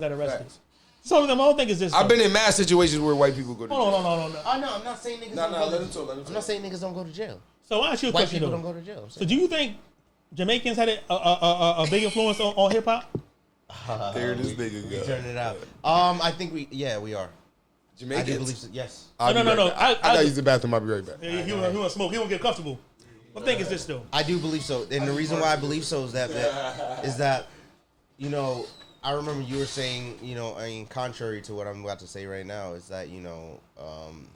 that arrested. So the whole thing is this. I've been in mass situations where white people go to jail. No. Oh no, I'm not saying niggas. Let him talk. I'm not saying niggas don't go to jail. So I ask you a White question people though. don't go to jail. So do you think Jamaicans had a big influence on hip hop? There this nigga go. Turn it out. I think we are. Jamaicans? I do believe so. Yes. No. I gotta use the bathroom. I'll be right back. He want smoke. He won't get comfortable. My thing is this though. I do believe so, and the reason why I believe so is that you know, I remember you were saying, you know, I mean, contrary to what I'm about to say right now, is that, you know,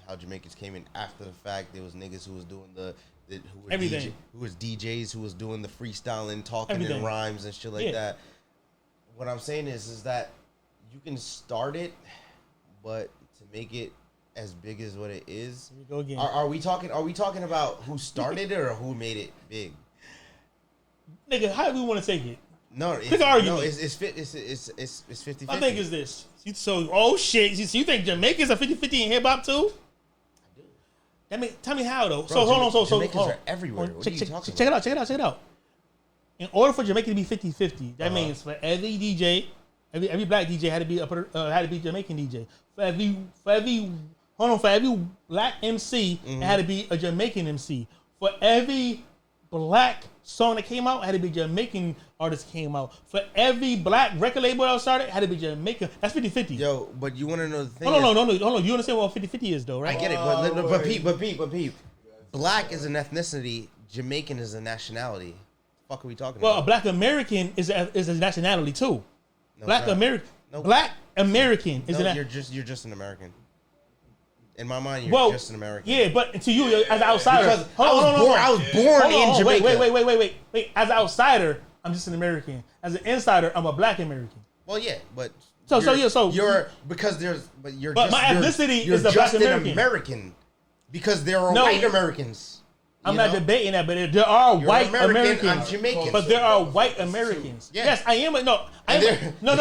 how Jamaicans came in after the fact. There was niggas who was doing who was DJs who was doing the freestyling, talking in rhymes and shit like that. What I'm saying is that you can start it, but to make it as big as what it is, Here we go again. are we talking about who started it or who made it big? Nigga, how do we want to take it? No, Pick an argument. No, it's 50-50. My thing is this. So, oh shit. So you think Jamaicans are 50-50 in hip hop too? I do. Tell me how though. Bro, so hold on. Jamaicans are everywhere. What are you talking about? Check it out. In order for Jamaica to be 50-50, that means for every DJ, every black DJ had to be Jamaican DJ. For every black MC, it had to be a Jamaican MC. For every black song that came out, it had to be Jamaican artist came out. For every black record label that started, it had to be Jamaican. That's 50-50. Yo, but you want to know the thing? Hold on. You understand what 50-50 is though, right? I get it, but Pete. Black is an ethnicity. Jamaican is a nationality. What the fuck are we talking about? Well, a black American is a nationality too. No, Black American. No. Black American is no, an. You're just an American. In my mind, you're just an American. Yeah, but to you as an outsider, because I was born in Jamaica. Wait. As an outsider, I'm just an American. As an insider, I'm a black American. Well, yeah, but my ethnicity is the black American. An American because there are white Americans. I'm not debating that, but there are white Americans. I'm Jamaican. But there are white Americans. Yeah. Yes, I am. No. I'm not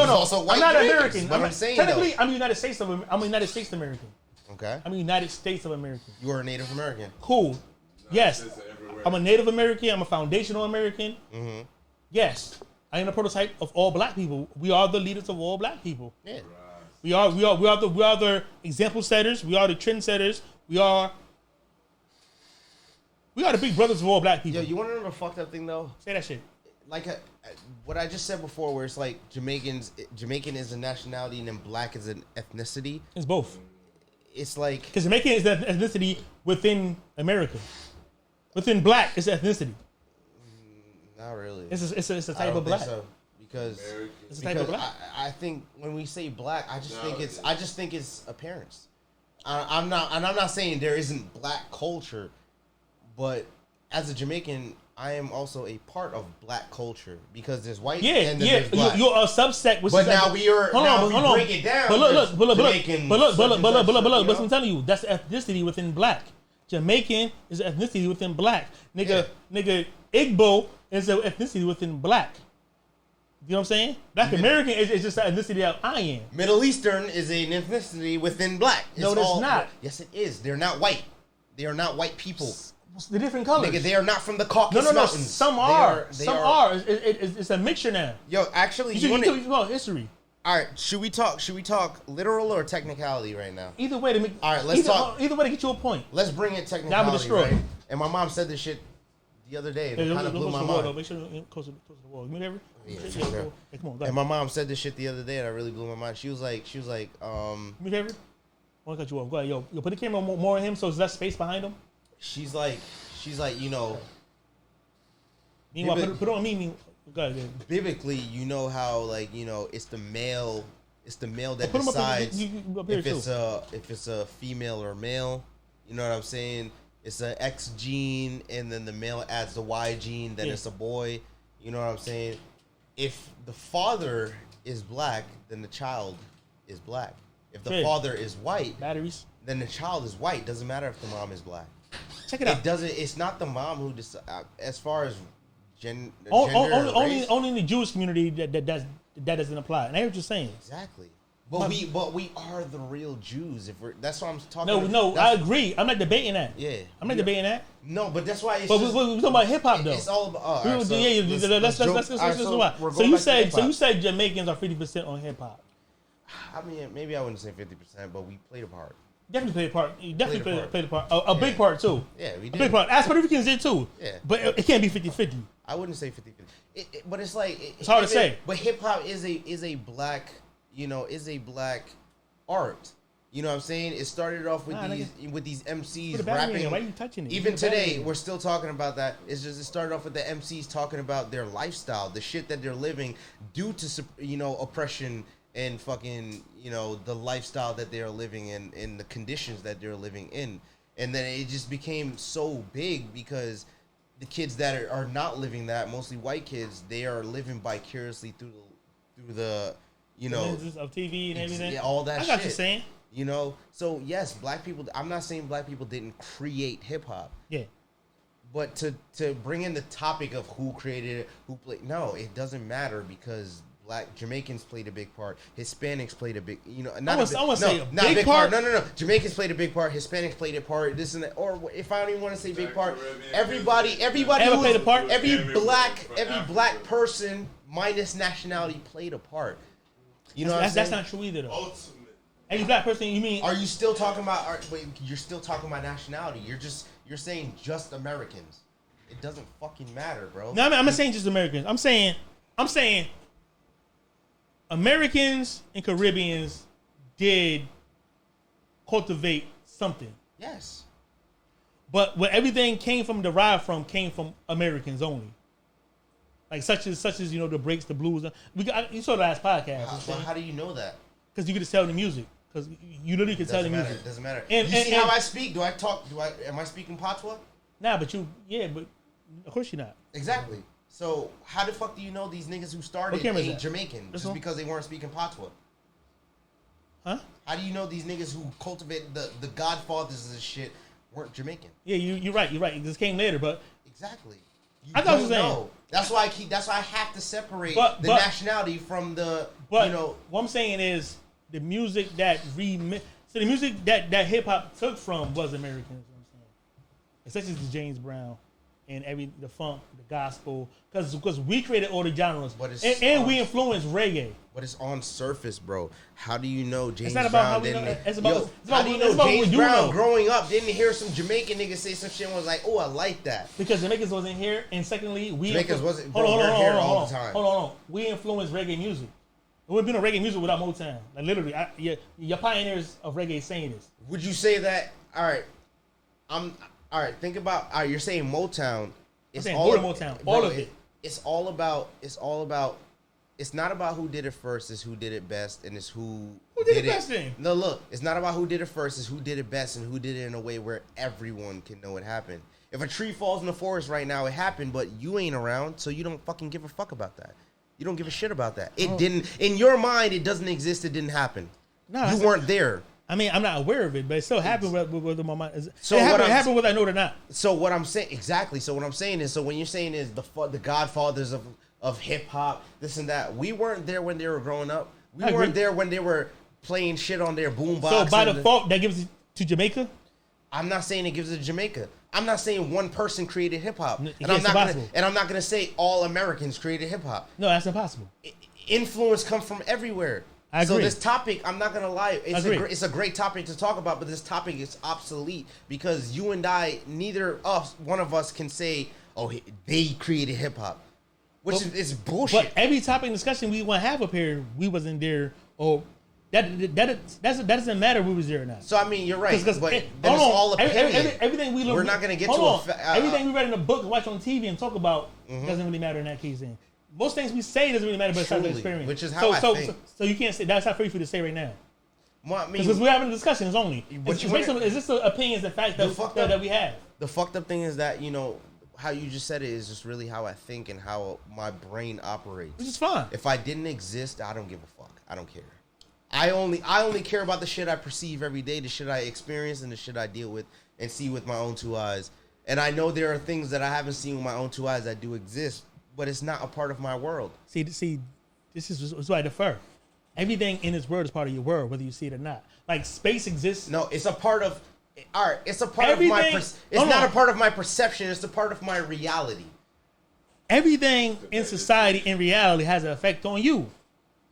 American. I'm saying technically, I'm United States American. Okay. I'm United States of America. You are a Native American. Cool. Yes. I'm a Native American. I'm a foundational American. Mm-hmm. Yes. I am a prototype of all black people. We are the leaders of all black people. Yeah. We are the example setters. We are the trend setters. We are the big brothers of all black people. Yo, you want to know the fucked up thing though? Say that shit. Like what I just said before, where it's like Jamaican is a nationality and then black is an ethnicity. It's both. It's like because Jamaican is an ethnicity within America. Within black, it's ethnicity. Not really. It's a type of black. So, because it's a type of black. I think when we say black, I just think it's appearance. I'm not saying there isn't black culture, but as a Jamaican, I am also a part of black culture because there's white and then there's black. You're a subset. But now we break it down. But look, what I'm telling you, that's the ethnicity within black. Jamaican is an ethnicity within black. Nigga, Igbo is an ethnicity within black. You know what I'm saying? Black American is just an ethnicity that I am. Middle Eastern is an ethnicity within black. No, it's not. Yes, it is. They're not white. They are not white people. The different colors. Nigga, they are not from the Caucasus Mountains. Some are. It's a mixture now. Yo, actually, you talk about history. All right, should we talk literal or technicality right now? Either way to make. All right, let's talk. Either way to get you a point. Let's bring it technicality, right? And my mom said this shit the other day, and it kind of blew my mind. Make sure you're close to the wall. You remember? Yeah, hey, come on. And my mom said this shit the other day, and it really blew my mind. She was like, You remember? I want to cut you off. Go ahead, yo, put the camera more on him, so there's less space behind him. She's like, you know. Meanwhile, put it on me. Go ahead. Biblically, you know how, like, you know, it's the male that decides if it's a female or male. You know what I'm saying? It's an X gene, and then the male adds the Y gene, then it's a boy. You know what I'm saying? If the father is black, then the child is black. If the father is white, then the child is white. Doesn't matter if the mom is black. Check it out. It's not the mom who decides. As far as gender, only in the Jewish community that doesn't apply. And I hear what you're saying. Exactly. But we are the real Jews. That's what I'm talking about. No, I agree. I'm not debating that. Yeah. I'm not debating that. No, but that's why. We're talking about hip hop though. It's all about. Let's So you said Jamaicans are 50% on hip hop. I mean, maybe I wouldn't say 50%, but we played a part. Definitely played a part. You definitely played a part. A Yeah. big part too. Yeah, we A did. big part. As Puerto Ricans did too. Yeah. But it can't be 50-50. I wouldn't say 50-50. But it's like It's hard to say. But hip hop is a black, art. You know what I'm saying? It started off with these MCs Put it back in. rapping. Why are you touching it? Even Put it back today, in. we're still talking about that. It's just it started off with the MCs talking about their lifestyle, the shit that they're living due to oppression and fucking the lifestyle that they are living in and the conditions that they're living in. And then it just became so big because the kids that are not living that, mostly white kids, they are living vicariously through the lenses of TV and everything. Yeah, all that I got shit. you saying. So yes, black people. I'm not saying black people didn't create hip hop. Yeah. But to bring in the topic of who created it, who played, no, it doesn't matter because black Jamaicans played a big part. Hispanics played a big, not I want to say a not big part. No. Jamaicans played a big part. Hispanics played a part. This and that. Or if I don't even want to say big part, everybody Ever played a part? Every black person minus nationality played a part. You know That's not true either though. Any black person, you mean? Are you still talking about? Wait, you're still talking about nationality. You're saying just Americans. It doesn't fucking matter, bro. No, I'm not saying just Americans. I'm saying Americans and Caribbeans did cultivate something. Yes. But what everything came from Americans only. Like such as the breaks, the blues. You saw the last podcast. Well, how do you know that? Because you could just tell the music. Because you literally could tell the music. It doesn't matter. And, you see how I speak? Do I talk? Am I speaking patois? Nah, but of course you're not. Exactly. So how the fuck do you know these niggas who started ain't Jamaican This just one? because they weren't speaking patois? Huh? How do you know these niggas who cultivated the godfathers of this shit weren't Jamaican? Yeah, you're right. You're right. This came later, but Exactly. I thought you were saying. Know. That's why I have to separate But- nationality from the what I'm saying is the music that so the music that hip hop took from was American. Is what I'm saying. Such as the James Brown and the funk, the gospel, because we created all the genres, and we influenced reggae. But it's on surface, bro. How do you know James It's not about Brown how we didn't? know. It's about how do you it's know about James what you Brown know. growing up didn't hear some Jamaican nigga say some shit and was like, oh, I like that. Because Jamaicans wasn't here, and secondly, Jamaicans wasn't hold on, here all the time. Hold on. We influenced reggae music. There wouldn't be no reggae music without Motown. Like literally, you're pioneers of reggae saying this. Would you say that? All right, all right. Think about. All right, you're saying Motown. It's saying all Motown, bro, all of it. It's all about. It's not about who did it first. It's who did it best, and it's who did it best then? No, look. It's not about who did it first. It's who did it best, and who did it in a way where everyone can know it happened. If a tree falls in the forest right now, it happened, but you ain't around, so you don't fucking give a fuck about that. You don't give a shit about that. It didn't. In your mind, it doesn't exist. It didn't happen. No, you weren't there. I mean, I'm not aware of it, but it still happened with my mind. So it what happened whether I know it or not. So what I'm saying exactly. So what I'm saying is, so when you're saying is the godfathers of hip hop, this and that, we weren't there when they were growing up. We weren't there when they were playing shit on their boombox. So by default, that gives it to Jamaica. I'm not saying it gives it to Jamaica. I'm not saying one person created hip hop, and It's impossible. I'm not gonna say all Americans created hip hop. No, that's impossible. Influence comes from everywhere. I agree. So this topic, I'm not gonna lie, it's a great topic to talk about, but this topic is obsolete because you and I, one of us can say, "Oh, they created hip hop," which is bullshit. But every topic discussion we want to have up here, we wasn't there, or that doesn't matter we was there or not. So I mean, you're right, but then it's hold on. all opinion. Everything we look, we're not gonna get hold to on. Everything we read in the book, watch on TV, and talk about doesn't really matter in that case. Then most things we say doesn't really matter, but it's not the experience. Which is how I think. So you can't say that's not free for you to say right now. Well, I mean, Because we're having discussions only. But Is this the opinions and facts that we have? The fucked up thing is that how you just said it is just really how I think and how my brain operates. Which is fine. If I didn't exist, I don't give a fuck. I don't care. I only care about the shit I perceive every day, the shit I experience, and the shit I deal with and see with my own two eyes. And I know there are things that I haven't seen with my own two eyes that do exist, but it's not a part of my world. See, this is why I defer. Everything in this world is part of your world, whether you see it or not. Like space exists. No, it's a part of art. It's a part of my. It's not a part of my perception. It's a part of my reality. Everything in society, in reality, has an effect on you.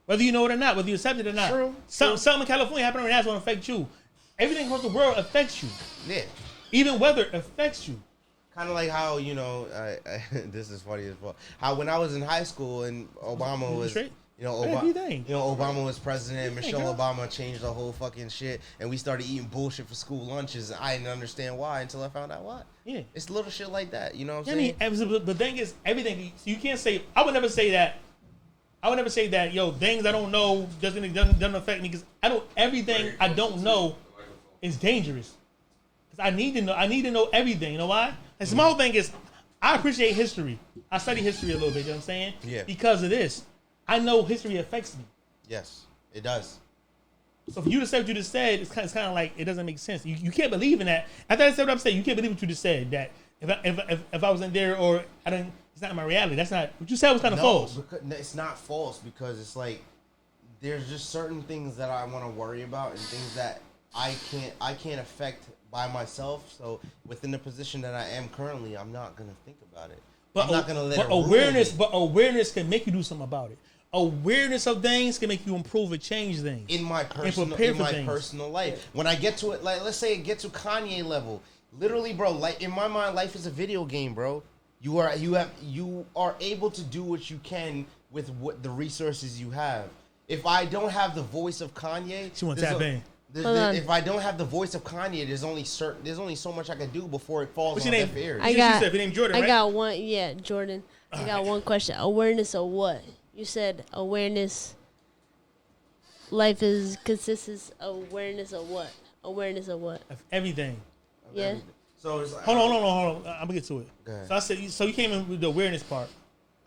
Whether you know it or not, whether you accept it or not. True. Something in California happening right now is going to affect you. Everything across the world affects you. Yeah. Even weather affects you. Kind of like how, this is funny as well. How when I was in high school and Obama was, Obama was president, Michelle Obama changed the whole fucking shit, and we started eating bullshit for school lunches. I didn't understand why until I found out why. Yeah. It's little shit like that, you know what I'm saying? I mean, the thing is, everything, so you can't say, I would never say that, things I don't know doesn't affect me, because everything I don't know is dangerous. Because I need to know everything. You know why? And the whole thing is, I appreciate history. I study history a little bit. You know what I'm saying? Yeah. Because of this, I know history affects me. Yes, it does. So for you to say what you just said, it's kind of like it doesn't make sense. You can't believe in that. After I said what I'm saying, you can't believe what you just said. That if I wasn't there or I didn't, it's not my reality. That's not what you said was kind of false. It's not false because it's like there's just certain things that I want to worry about and things that I can't affect by myself. So within the position that I am currently, I'm not gonna think about it. But I'm not gonna let it awareness. But awareness can make you do something about it. Awareness of things can make you improve or change things in my personal life. When I get to it, like let's say it gets to Kanye level, literally, bro. Like in my mind, life is a video game, bro. You are able to do what you can with what the resources you have. If I don't have the voice of Kanye, she wants to tap in. If I don't have the voice of Kanye, there's only so much I can do before it falls on deaf ears. Your name Jordan, right? I got one. Yeah, Jordan. I got one question. Awareness of what? You said awareness. Life consists of awareness of what? Awareness of what? Of everything. Yeah. So it's like, hold on. I'm gonna get to it. Go ahead. So I said, so you came in with the awareness part.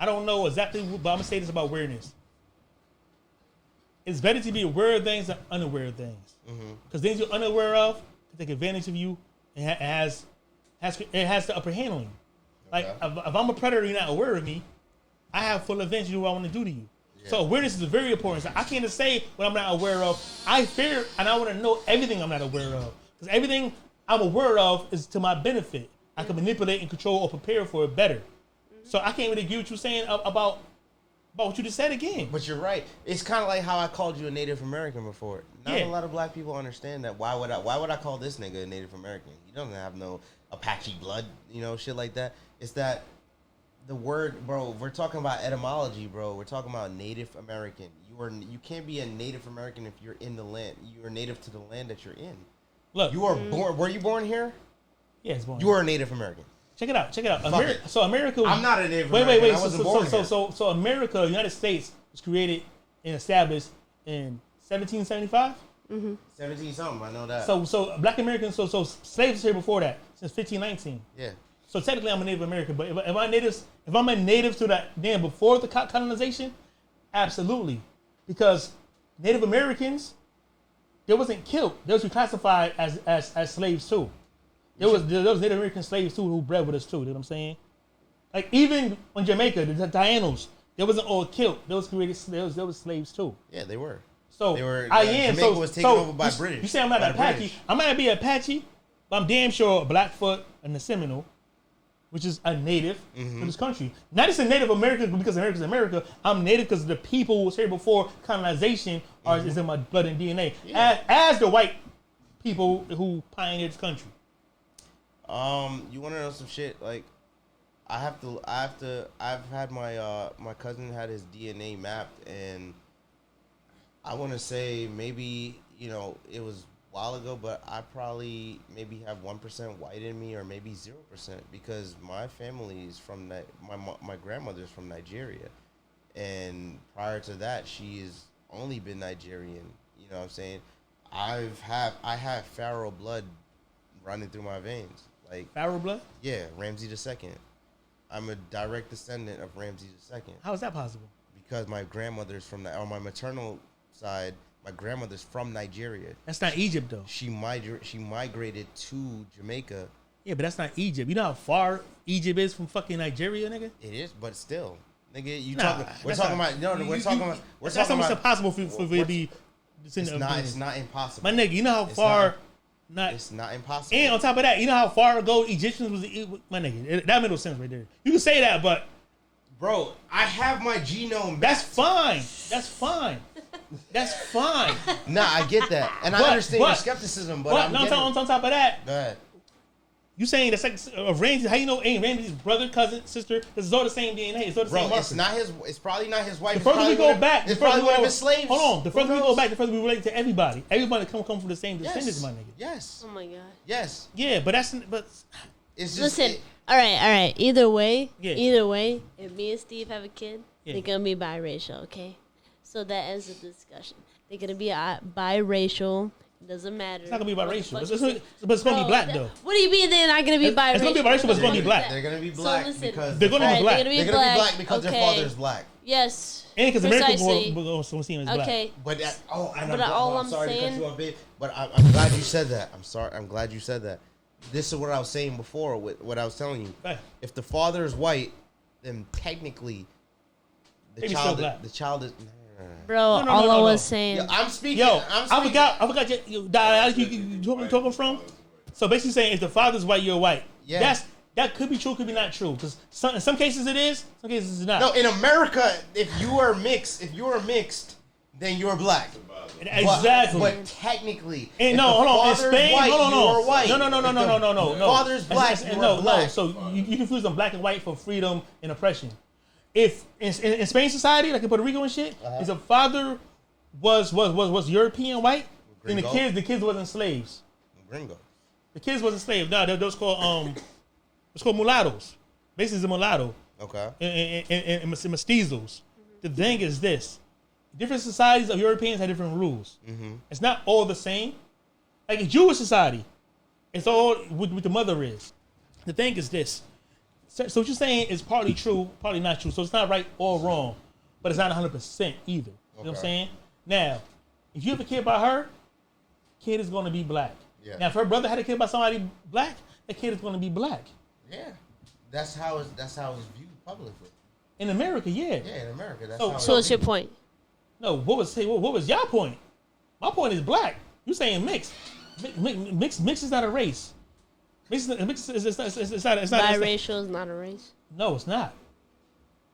I don't know exactly, but I'm gonna say this about awareness. It's better to be aware of things than unaware of things. Because things you're unaware of can take advantage of you, and it has the upper hand on you. Like if I'm a predator, you're not aware of me. I have full advantage to do what I want to do to you. Yeah. So awareness is very important. So I can't just say what I'm not aware of. I fear and I want to know everything I'm not aware of. Because everything I'm aware of is to my benefit. I can manipulate and control or prepare for it better. So I can't really agree with you saying about what you just said again. But you're right. It's kind of like how I called you a Native American before. Not a lot of black people understand that. Why would I call this nigga a Native American? He doesn't have no Apache blood, shit like that. It's that the word, bro, we're talking about etymology, bro. We're talking about Native American. You can't be a Native American if you're in the land. You are native to the land that you're in. Look, you are born. Were you born here? Yeah, it's born. You are a Native American. Check it out. So America. I'm not a Native American. Wait. I wasn't born here. So America, the United States, was created and established in 1775. 17 something. I know that. So Black Americans. So slaves here before that since 1519. Yeah. So technically, I'm a Native American. But if I'm a native to that then before the colonization, absolutely, because Native Americans, they wasn't killed. They was reclassified as slaves too. There was Native American slaves too who bred with us too. You know what I'm saying? Like even on Jamaica, the Tainos, they wasn't all killed. They was created. There was slaves too. Yeah, they were. So they were. Jamaica was taken over by British. You say I'm not an Apache. British. I might not be an Apache, but I'm damn sure a Blackfoot and a Seminole, which is a native to this country. Not just a Native American because America's America. I'm native because the people who was here before colonization is in my blood and DNA. Yeah. As the white people who pioneered this country. You want to know some shit? Like, I've had my cousin had his DNA mapped, and I want to say maybe, it was a while ago, but I probably maybe have 1% white in me, or maybe 0%, because my family is from my grandmother's from Nigeria, and prior to that, she's only been Nigerian. You know what I'm saying? I have Pharaoh blood running through my veins. Like Pharaoh blood? Yeah, Ramsey II. I'm a direct descendant of Ramsey II. How is that possible? Because my grandmother's from on my maternal side, my grandmother's from Nigeria. That's not Egypt though. She migrated to Jamaica. Yeah, but that's not Egypt. You know how far Egypt is from fucking Nigeria, nigga? It is, but still, nigga, That's almost impossible for it to be. It's not impossible. My nigga, you know how far. It's not impossible. And on top of that, you know how far ago Egyptians was. My nigga, that made no sense right there. You can say that, but Bro, I have my genome. That's fine. That's fine. That's fine. Nah, I get that, and I understand your skepticism. But on top of that, go ahead. You saying the sex of Randy? How you know ain't Randy's brother, cousin, sister? This is all the same DNA. It's all the same marker. It's not his. It's probably not his wife. The further we go back, it's probably one of his slaves. Hold on. The further we go back, the further we relate to everybody. Everybody come from the same descendants, my nigga. Yes. Oh my god. Yes. Yeah, but it's just listen. All right. Either way, if me and Steve have a kid, they're gonna be biracial. Okay, so that ends the discussion. They're gonna be biracial. Doesn't matter. It's not gonna be biracial. But it's gonna be black though. What do you mean they're not gonna be biracial? It's gonna be biracial, but it's gonna be black. They're gonna be black because they're gonna be black. They're gonna be black because their father's black. Yes. And because American will see him as black. Okay. But I'm sorry to cut saying, you off, babe. But I'm glad you said that. I'm sorry. I'm glad you said that. This is what I was saying before. With what I was telling you. Right. If the father is white, then technically the child is. Bro, all I was saying. Yo, I'm speaking. I forgot. You talking from? So basically saying if the father's white, you're white. Yeah. That could be true, could be not true. Because in some cases it is, some cases it's not. No, in America, if you are mixed, then you're black. Exactly. But technically, and hold on. In Spain, white, hold on. You're white. No. Father's black. You're black. No. So you confuse them black and white for freedom and oppression. If in Spain society, like in Puerto Rico and shit, if the father was European white, then the kids wasn't slaves. Gringo. The kids wasn't slaves. No, those called it's called mulattoes. Basically, it's a mulatto. Okay. And mestizos. The thing is this: different societies of Europeans have different rules. Mm-hmm. It's not all the same. Like a Jewish society, it's all what the mother is. The thing is this. So what you're saying is partly true, partly not true. So it's not right or wrong, but it's not 100% either. You know what I'm saying? Now, if you have a kid by her, kid is going to be black. Yeah. Now, if her brother had a kid by somebody black, that kid is going to be black. Yeah, that's how it's viewed publicly. In America, yeah. Yeah, in America, that's so what's your point? No, what was your point? My point is black. You saying mixed? Mix is not a race. It's not biracial is not a race. No, it's not.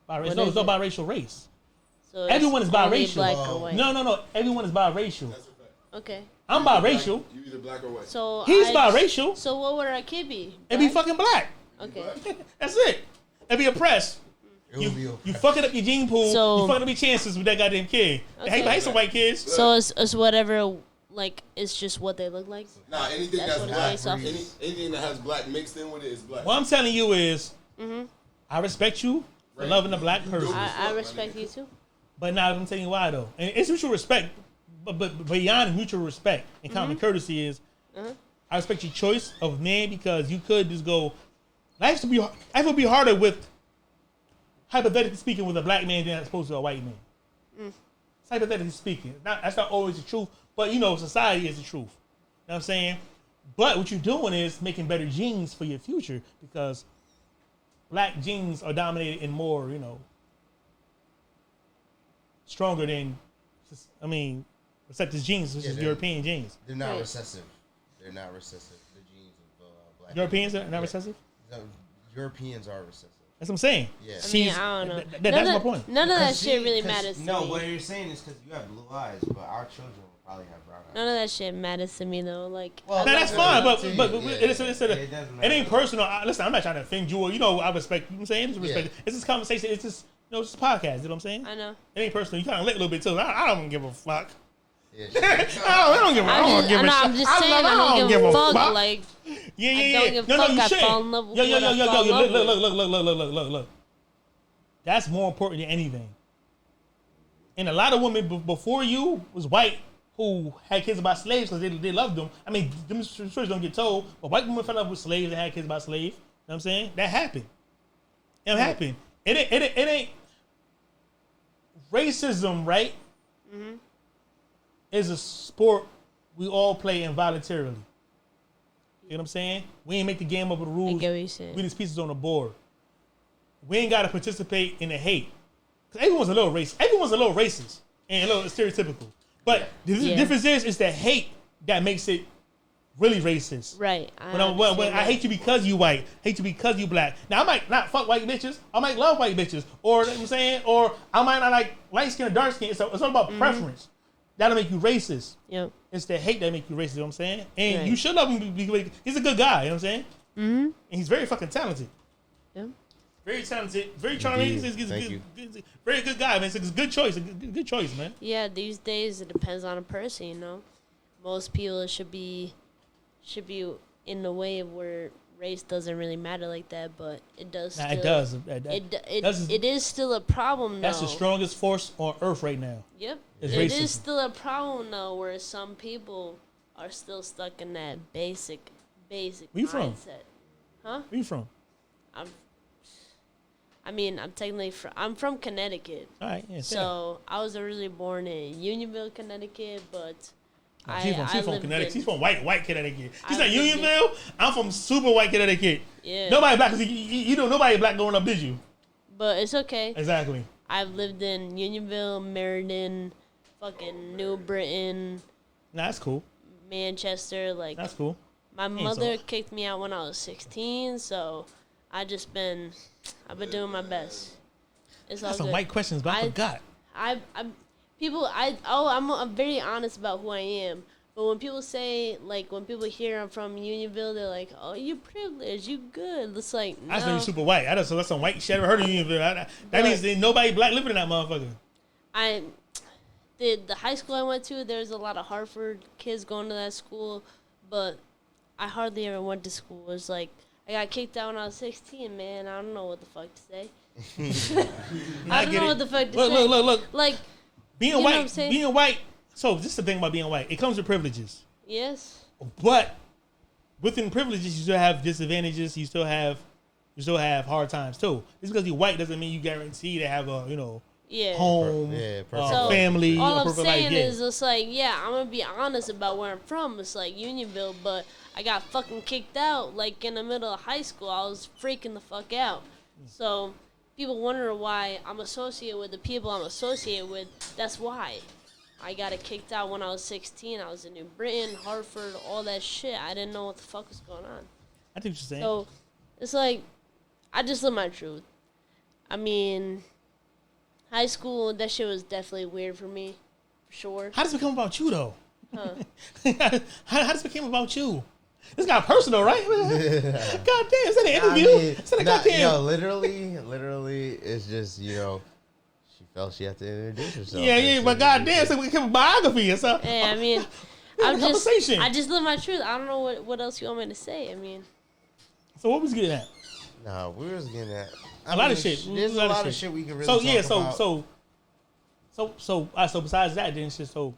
Biracial. No, it's no biracial race. So everyone is biracial. Black or white. No. Everyone is biracial. Okay. I'm biracial. You either black or white. So he's biracial. So what would our kid be? It'd be fucking black. Okay. That's it. It'd be oppressed. You fucking up your gene pool. You fucking up your chances with that goddamn kid. Okay. Hey, some white kids. So it's whatever. Like, it's just what they look like? Nah, anything that's black, anything that has black mixed in with it is black. What I'm telling you is, I respect you for loving a black person. I respect you too. But now I'm telling you why, though. And it's mutual respect, but beyond mutual respect and common courtesy is, I respect your choice of man because you could just go, life would be harder with, hypothetically speaking, with a black man than as opposed to a white man. Hypothetically speaking. That's not always the truth. But, society is the truth. You know what I'm saying? But what you're doing is making better genes for your future because black genes are dominated and more, stronger than, receptive genes, which is European genes. They're not recessive. They're not recessive. The genes of black Europeans are not recessive? No, Europeans are recessive. That's what I'm saying. Yeah. I don't know. That's my point. None of that shit really matters to me. No, what you're saying is because you have blue eyes, but our children will probably have brown eyes. None of that shit matters to me, though. Like, well, that's fine, but it ain't personal. Listen, I'm not trying to offend you. Or, I respect. You know what I'm saying? It's this conversation. It's just, it's a podcast. You know what I'm saying? I know. It ain't personal. You kind of lit a little bit too. I don't give a fuck. Yeah, I don't give a fuck. I'm just saying, I don't give a fuck. Like, yeah. I don't give a fuck. I fall in love with Look. That's more important than anything. And a lot of women before you was white who had kids about slaves because they loved them. I mean, them stories don't get told, but white women fell in love with slaves and had kids about slaves. You know what I'm saying? That happened. It happened. It ain't racism, right? Mm-hmm. Is a sport we all play involuntarily. You know what I'm saying? We ain't make the game up with the rules. I get what you're saying. We just pieces on the board. We ain't got to participate in the hate. Because everyone's a little racist and a little stereotypical. But the difference is the hate that makes it really racist. Right. When I hate you because you white, hate you because you black. Now I might not fuck white bitches. I might love white bitches, or you know what I'm saying, or I might not like light skin or dark skin. It's all about preference. That'll make you racist. Yep. It's the hate that make you racist. You know what I'm saying, and right. you should love him. He's a good guy. You know what I'm saying. And he's very fucking talented. Yep. Very talented, very charming. He's good, very good guy, man. It's a good choice. A good choice, man. Yeah, these days it depends on a person, you know. Most people should be in the way of where race doesn't really matter like that, but it does. Nah, still, it does. It is still a problem, though. That's the strongest force on earth right now. Yep. It's it racism. is still a problem, though, where some people are still stuck in that basic Where you from? mindset. Huh? Where you from? I'm from Connecticut. All right, yeah. So I was originally born in Unionville, Connecticut, but She's from Connecticut. She's from white Connecticut. She's like Unionville. I'm from super white Connecticut. Yeah. Nobody black. You know nobody black growing up, did you? But it's okay. Exactly. I've lived in Unionville, Meriden, fucking New Britain. Nah, that's cool. Manchester. Like, that's cool. My mother kicked me out when I was 16, so I've been doing my best. It's all That's some good. white questions, but I forgot. I'm very honest about who I am. But when people say, like, when people hear I'm from Unionville, they're like, "Oh, you privileged, you good." It's like, no. I know you super white. So that's some white shit. I never heard of Unionville. That means there's nobody black living in that motherfucker. The high school I went to, there's a lot of Hartford kids going to that school, but I hardly ever went to school. It's like, I got kicked out when I was 16, man. I don't know what the fuck to say. I don't know what the fuck to say. Look. Like, being white. So this is the thing about being white. It comes with privileges. Yes. But within privileges, you still have disadvantages. You still have hard times too. Just because you're white doesn't mean you guarantee to have a home, family. All I'm saying is, it's like, I'm gonna be honest about where I'm from. It's like Unionville, but I got fucking kicked out like in the middle of high school. I was freaking the fuck out. So people wonder why I'm associated with the people I'm associated with. That's why. I got kicked out when I was 16. I was in New Britain, Hartford, all that shit. I didn't know what the fuck was going on. I think what you're saying. So it's like, I just live my truth. I mean, high school, that shit was definitely weird for me, for sure. How does it become about you, though? Huh? how does it become about you? This got personal, right? God damn, is that an interview? Literally, it's just, she felt she had to introduce herself. Yeah, but goddamn, so we became a biography or something. Yeah, I mean, I just live my truth. I don't know what else you want me to say. I mean, so what was getting at? No, we was getting at a lot of shit. There's a lot of shit we can really talk about. So besides that, then it's just damn,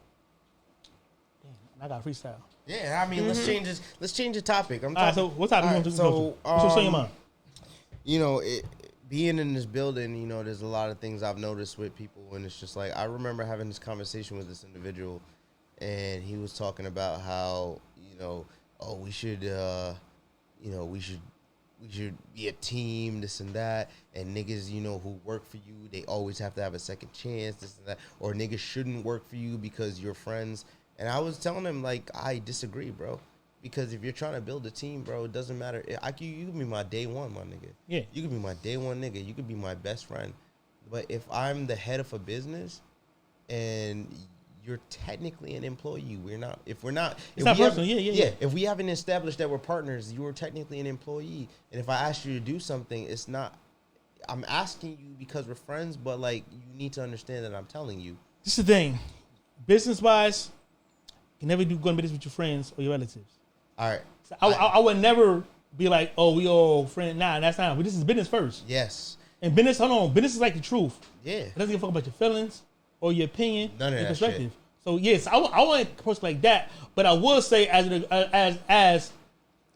I got freestyle. Yeah, I mean, let's change the topic. So what topic you want to do? What's on your mind? Being in this building, there's a lot of things I've noticed with people, and it's just like, I remember having this conversation with this individual, and he was talking about how, we should be a team, this and that, and niggas, who work for you, they always have to have a second chance, this and that, or niggas shouldn't work for you because you're friends. And I was telling him, like, I disagree, bro. Because if you're trying to build a team, bro, it doesn't matter. You can be my day one, my nigga. Yeah. You can be my day one nigga. You could be my best friend. But if I'm the head of a business and you're technically an employee, we're not. If we haven't established that we're partners, you are technically an employee. And if I ask you to do something, it's not. I'm asking you because we're friends, but, like, you need to understand that I'm telling you. This is the thing. Business-wise, you can never do going business with your friends or your relatives. All right. So I would never be like, oh, we all friends. Nah, that's not. This is business first. Yes. And business, business is like the truth. Yeah. It doesn't give a fuck about your feelings or your opinion, none of your that perspective. shit. So yes, I want a person like that. But I will say, as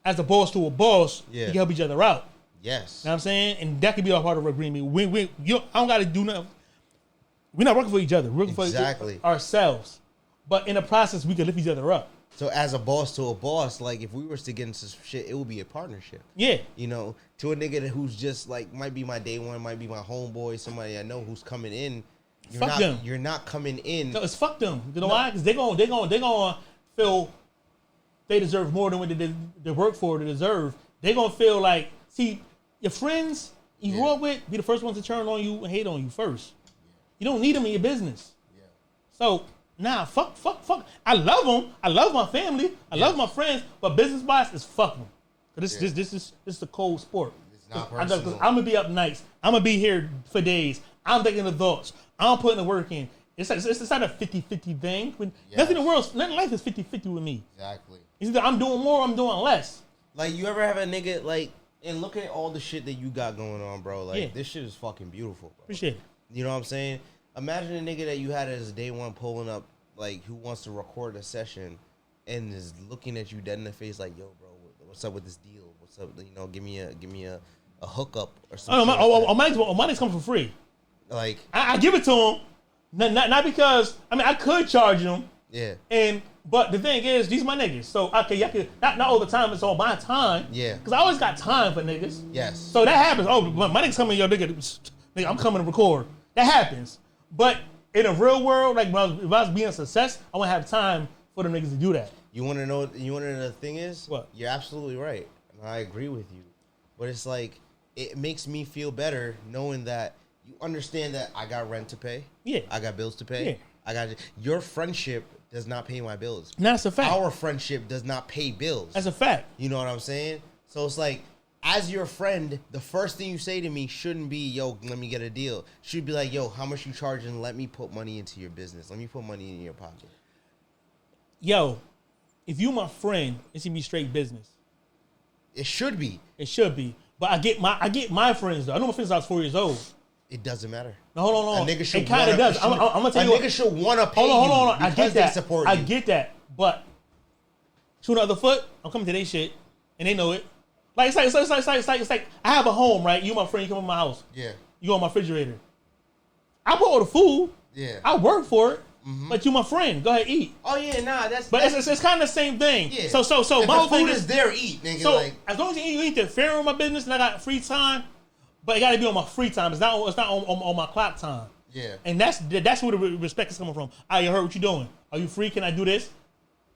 a boss to a boss, you can help each other out. Yes. You know what I'm saying? And that could be a part of an agreement. I don't got to do nothing. We're not working for each other. We're working for ourselves. But in the process, we can lift each other up. So as a boss to a boss, like, if we were to get into some shit, it would be a partnership. Yeah. To a nigga who's just, like, might be my day one, might be my homeboy, somebody I know who's coming in. Them. You're not coming in. No, it's fuck them. You know why? Because they're gonna feel they deserve more than what they work for to deserve, they're gonna feel like, see, your friends you grew up with be the first ones to turn on you and hate on you first. You don't need them in your business. Yeah. So fuck. I love them. I love my family. I love my friends. But business wise, is fuck them. This is a cold sport. It's not personal. I'm gonna be up nights. I'm gonna be here for days. I'm thinking the thoughts. I'm putting the work in. It's not a 50-50 thing. Nothing in the world, nothing in life is 50-50 with me. Exactly. It's either I'm doing more or I'm doing less. Like, you ever have a nigga, like, and look at all the shit that you got going on, bro. Like, this shit is fucking beautiful, bro. Appreciate it. You know what I'm saying? Imagine a nigga that you had as day one pulling up, like, who wants to record a session and is looking at you dead in the face like, yo, bro, what's up with this deal? What's up? You know, give me a hookup or something. Money's come for free. Like, I give it to him. Not because, I mean, I could charge them. Yeah. But the thing is, these my niggas. So, okay, not all the time. It's all my time. Yeah. Because I always got time for niggas. Yes. So that happens. Oh, my niggas coming, yo, nigga, I'm coming to record. That happens. But in a real world, like, if I was being a success, I wouldn't have time for the niggas to do that. You want to know the thing is? What? You're absolutely right. And I agree with you. But it's like, it makes me feel better knowing that you understand that I got rent to pay. Yeah. I got bills to pay. Yeah. Your friendship does not pay my bills. That's a fact. Our friendship does not pay bills. That's a fact. You know what I'm saying? So it's like, as your friend, the first thing you say to me shouldn't be, yo, let me get a deal. Should be like, yo, how much you charging? Let me put money into your business. Let me put money in your pocket. Yo, if you my friend, it should be straight business. It should be. It should be. But I get my friends though. I know my friends when I was 4 years old. It doesn't matter. No, hold on. A nigga should it kind of does. I'm gonna tell you. A nigga should want to pay you. Hold on. I get that. Support you. I get that. But shoot the other foot. I'm coming to their shit, and they know it. Like it's like I have a home, right? You my friend. You come to my house. Yeah. You go on my refrigerator. I bought all the food. Yeah. I work for it. Mm-hmm. But you my friend. Go ahead, eat. Oh yeah, nah. It's kind of the same thing. Yeah. So if my whole thing is there, eat, nigga. So as long as you eat the fair on my business and I got free time. But it got to be on my free time. It's not on my clock time. Yeah. And that's where the respect is coming from. I heard what you doing. Are you free? Can I do this?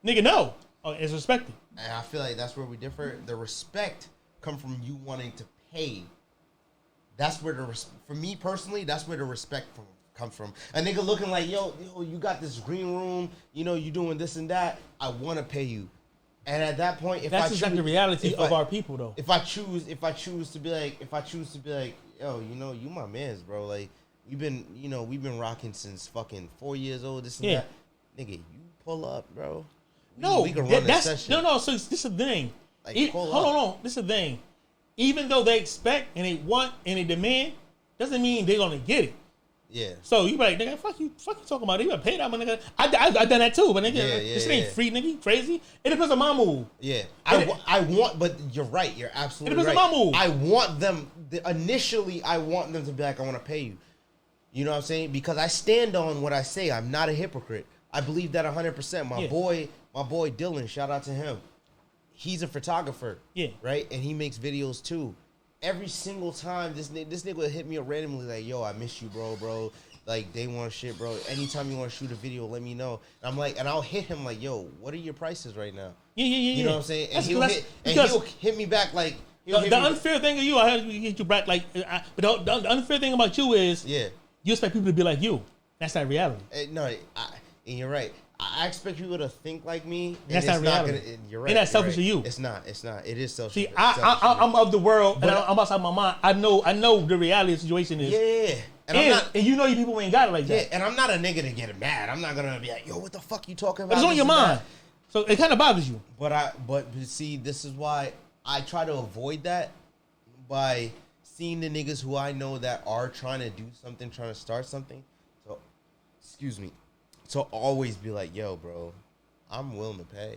Nigga, no. Oh, it's respected. And I feel like that's where we differ. The respect come from you wanting to pay. That's where for me personally, that's where the respect comes from. A nigga looking like, yo, you got this green room. You know, you doing this and that. I want to pay you. And at that point, that's exactly the reality of our people, though. If I choose to be like, yo, you know, you my mans, bro. Like, we've been rocking since fucking 4 years old. This and that, nigga. You pull up, bro. We can run this session. No. So this is the thing. Like, hold on. This is the thing. Even though they expect and they want and they demand, doesn't mean they're gonna get it. Yeah. So you be like, nigga, fuck you talking about it. You gotta pay that, my nigga. I done that too, but nigga, this ain't free, nigga. You crazy? It depends on my move. Yeah. I want, but you're right. You're absolutely right. It depends on my move. I want them, initially, I want them to be like, I want to pay you. You know what I'm saying? Because I stand on what I say. I'm not a hypocrite. I believe that 100%. My boy Dylan, shout out to him. He's a photographer. Yeah. Right? And he makes videos too. Every single time this nigga would hit me up randomly like, yo, I miss you, bro. Like, they want shit, bro. Anytime you want to shoot a video, let me know. And I'm like, and I'll hit him like, yo, what are your prices right now? Yeah. You know what I'm saying? And he'll hit me back like, the unfair thing of you, I have to hit you back like, but the unfair thing about you is, you expect people to be like you. That's not reality. And you're right. I expect people to think like me. That's not reality. You're right. Ain't that selfish of you? It's not. It is selfish. See, I'm of the world, and I'm outside my mind. I know the reality of the situation is. Yeah. And you know you people ain't got it like that. Yeah, and I'm not a nigga to get mad. I'm not gonna be like, yo, what the fuck you talking about? But it's on your mind. So it kind of bothers you. But see, this is why I try to avoid that by seeing the niggas who I know that are trying to do something, trying to start something. So, excuse me. So always be like, yo, bro, I'm willing to pay.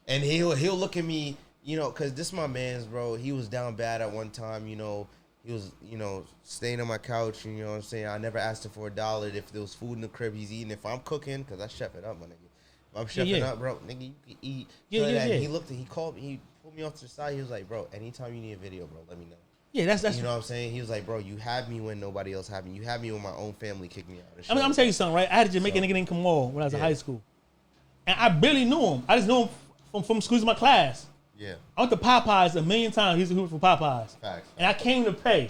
And he'll look at me, you know, because this my man's, bro. He was down bad at one time, you know. He was, you know, staying on my couch, you know what I'm saying? I never asked him for $1. If there was food in the crib, he's eating. If I'm cooking, because I chef it up, my nigga. If I'm chefing up, bro, nigga, you can eat. Yeah. He called me, he pulled me off to the side. He was like, bro, anytime you need a video, bro, let me know. Yeah, that's you know what I'm saying. He was like, "Bro, you had me when nobody else had me. You had me when my own family kicked me out." I'm telling you something, right? I had a Jamaican nigga named Kamal when I was in high school, and I barely knew him. I just knew him from schools in my class. Yeah. I went to Popeyes a million times. He's a hooper for Popeyes. Facts. And I came to pay.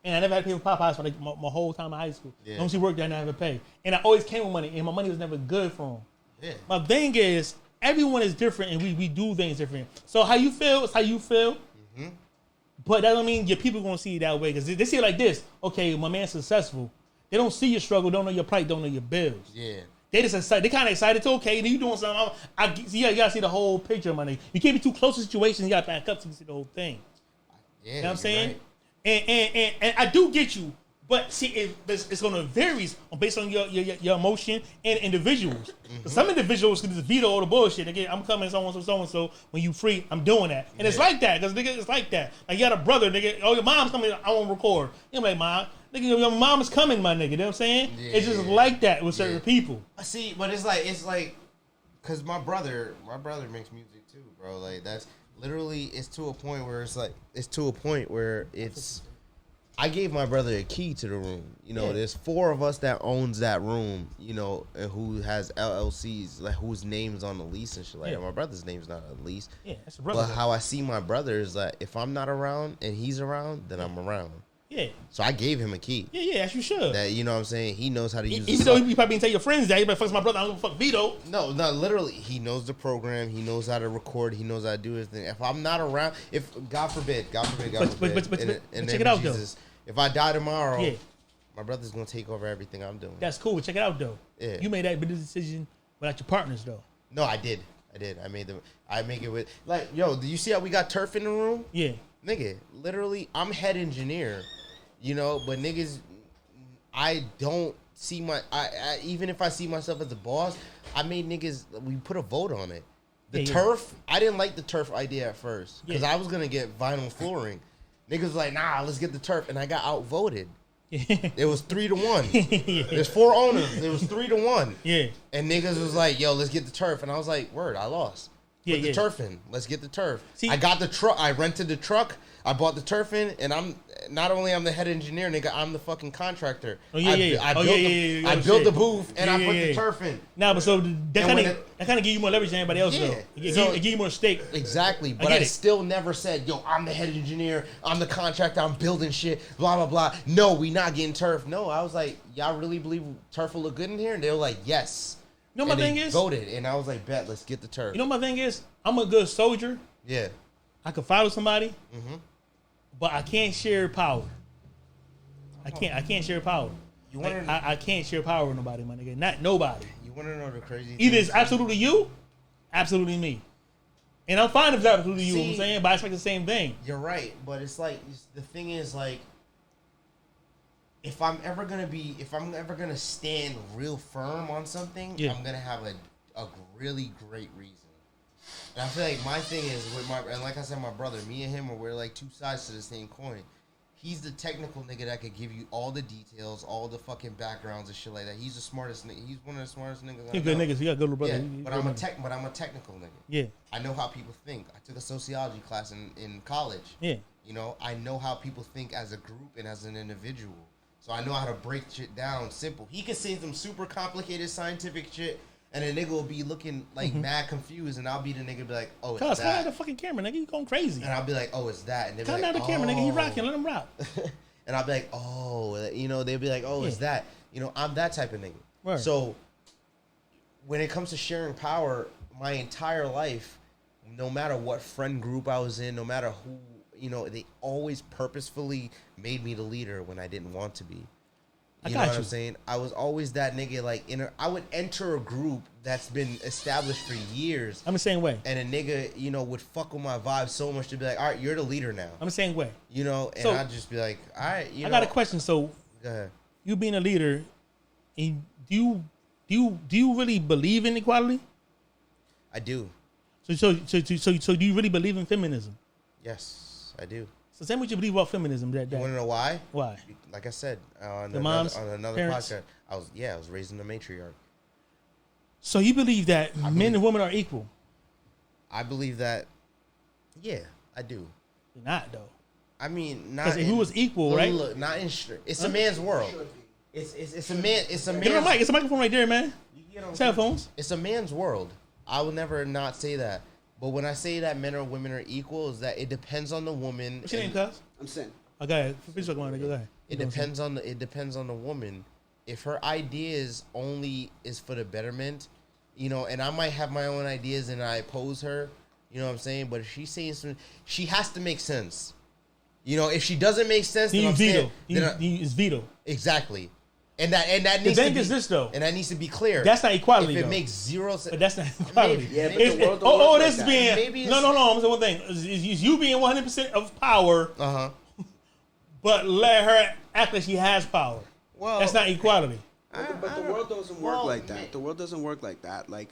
And I never had to pay for Popeyes for like my whole time in high school. Yeah. Once you worked there, I never had to pay. And I always came with money, and my money was never good for them. Yeah. My thing is, everyone is different, and we do things different. So how you feel is how you feel. Mm-hmm. But that don't mean your people going to see it that way. Because they see it like this. Okay, my man's successful. They don't see your struggle, don't know your plight, don't know your bills. Yeah. They just excited. They kind of excited too. Okay, then you doing something. You gotta see the whole picture, my nigga. You can't be too close to situations. You gotta back up so you can see the whole thing. Yeah, you know what I'm saying? Right. And I do get you, but see, it's gonna vary based on your emotion and individuals. Mm-hmm. Some individuals can just veto all the bullshit. Again, I'm coming so and so. When you free, I'm doing that, and it's like that because nigga, it's like that. Like you got a brother, nigga. Oh, your mom's coming. I won't record. You're like, mom. Nigga, your mom is coming, my nigga. You know what I'm saying? Yeah, it's just like that with certain people. See, but it's like, cause my brother makes music too, bro. Like that's literally, it's to a point where it's. I gave my brother a key to the room. You know, there's 4 of us that owns that room. You know, and who has LLCs, like whose names on the lease and shit like that. My brother's name's not on the lease. Yeah, that's a brother. But how I see my brother is that if I'm not around and he's around, then I'm around. Yeah. So I gave him a key. Yeah, as you should. That, you know what I'm saying? He knows how to use it. Even though you probably didn't tell your friends that, you better fuck my brother, I'm gonna fuck Vito. No, literally, he knows the program. He knows how to record. He knows how to do his thing. If I'm not around, if God forbid, but check it out Jesus, though. If I die tomorrow, my brother's gonna take over everything I'm doing. That's cool. Check it out though. Yeah. You made that business decision without your partners though. No, I did. I make it with like, yo. Do you see how we got turf in the room? Yeah. Nigga, literally, I'm head engineer. You know, but niggas, I don't see I even if I see myself as a boss, I made niggas, we put a vote on it. The turf, I didn't like the turf idea at first because I was going to get vinyl flooring. Niggas was like, nah, let's get the turf. And I got outvoted. It was 3-1. There's 4 owners. It was 3-1. Yeah. And niggas was like, yo, let's get the turf. And I was like, word, I lost. Put the turf in. Let's get the turf. See, I got the truck. I rented the truck. I bought the turf in, and I'm the head engineer, nigga. I'm the fucking contractor. I built the booth, and I put the turf in. Nah, but so that kind of give you more leverage than anybody else, though. It give you more stake. Exactly, but I still never said, yo, I'm the head engineer. I'm the contractor. I'm building shit. Blah blah blah. No, we not getting turf. No, I was like, y'all really believe turf will look good in here? And they were like, yes. You know my thing is? Voted, and I was like, bet, let's get the turf. You know my thing is? I'm a good soldier. Yeah. I can follow somebody, but I can't share power. I can't share power. I can't share power with nobody, my nigga. Not nobody. You want to know the crazy thing? Either it's absolutely you, absolutely me. And I'm fine if it's absolutely you, know what I'm saying? But I expect the same thing. You're right, but it's like, the thing is, like, if I'm ever gonna stand real firm on something, I'm gonna have a really great reason. And I feel like my thing is and like I said, my brother, me and him, we're like 2 sides to the same coin. He's the technical nigga that could give you all the details, all the fucking backgrounds and shit like that. He's the smartest nigga. He's one of the smartest niggas. He's good niggas. He got a good little brother. Yeah, but I'm a technical nigga. Yeah. I know how people think. I took a sociology class in college. Yeah. You know, I know how people think as a group and as an individual. So I know how to break shit down simple. He could say some super complicated scientific shit, and a nigga will be looking like mad confused, and I'll be the nigga be like, oh, it's that. Cut out the fucking camera, nigga. You going crazy. And I'll be like, oh, it's that. And they'll be like, out the camera, nigga. He rocking. Let him rock. And I'll be like, oh, you know, they'll be like, oh, it's that. You know, I'm that type of nigga. Right. So when it comes to sharing power, my entire life, no matter what friend group I was in, no matter who, you know, they always purposefully made me the leader when I didn't want to be. You know what I'm saying? I was always that nigga, like, I would enter a group that's been established for years. I'm the same way. And a nigga, you know, would fuck with my vibe so much to be like, all right, you're the leader now. I'm the same way. You know, and I'd just be like, all right, you know. I got a question. So, go ahead. You being a leader, and do you really believe in equality? I do. So do you really believe in feminism? Yes, I do. So tell me what you believe about feminism. You want to know why? Why? Like I said on another parents? podcast, I was raised in a matriarch. So you believe that men and women are equal? I believe that. Yeah, I do. You're not though. I mean, not. Because if it was equal, right? Look, not in. It's a man's world. It's a man. It's a man. Give me a mic. It's a microphone right there, man. Cell phones. It's a man's world. I will never not say that. But when I say that men or women are equal, is that it depends on the woman. What's your name, cuz? I'm Sin. Okay, go ahead. It depends on the woman. If her ideas only is for the betterment, you know, and I might have my own ideas and I oppose her, you know what I'm saying? But if she's saying something, she has to make sense. You know, if she doesn't make sense, then It's veto. Exactly. And that needs the to thing be, is this though. And that needs to be clear. That's not equality. If it though. makes zero sense. But that's not equality. Yeah, but the world don't work this like being Maybe no. I'm saying one thing. Is you being 100% of power, but let her act like she has power. Well, that's not equality. But the world doesn't work like that. The world doesn't work like that. Like,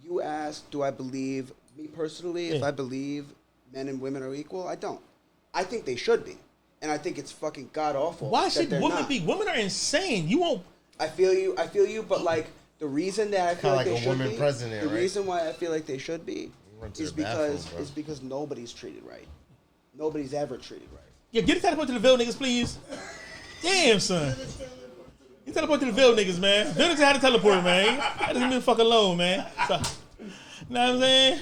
you ask, do I believe, me personally, if I believe men and women are equal, I don't. I think they should be. And I think it's fucking god awful. Why should women be? Women are insane. You won't. I feel you, but like the reason that I feel like they should be, the reason why I feel like they should be is because nobody's treated right. Nobody's ever treated right. Yeah, get a teleport to the Ville niggas, please. Damn, son. You teleport to the Ville niggas, man. Ville niggas had to teleport, man. I just leave me the fuck alone, man. So, you know what I'm saying?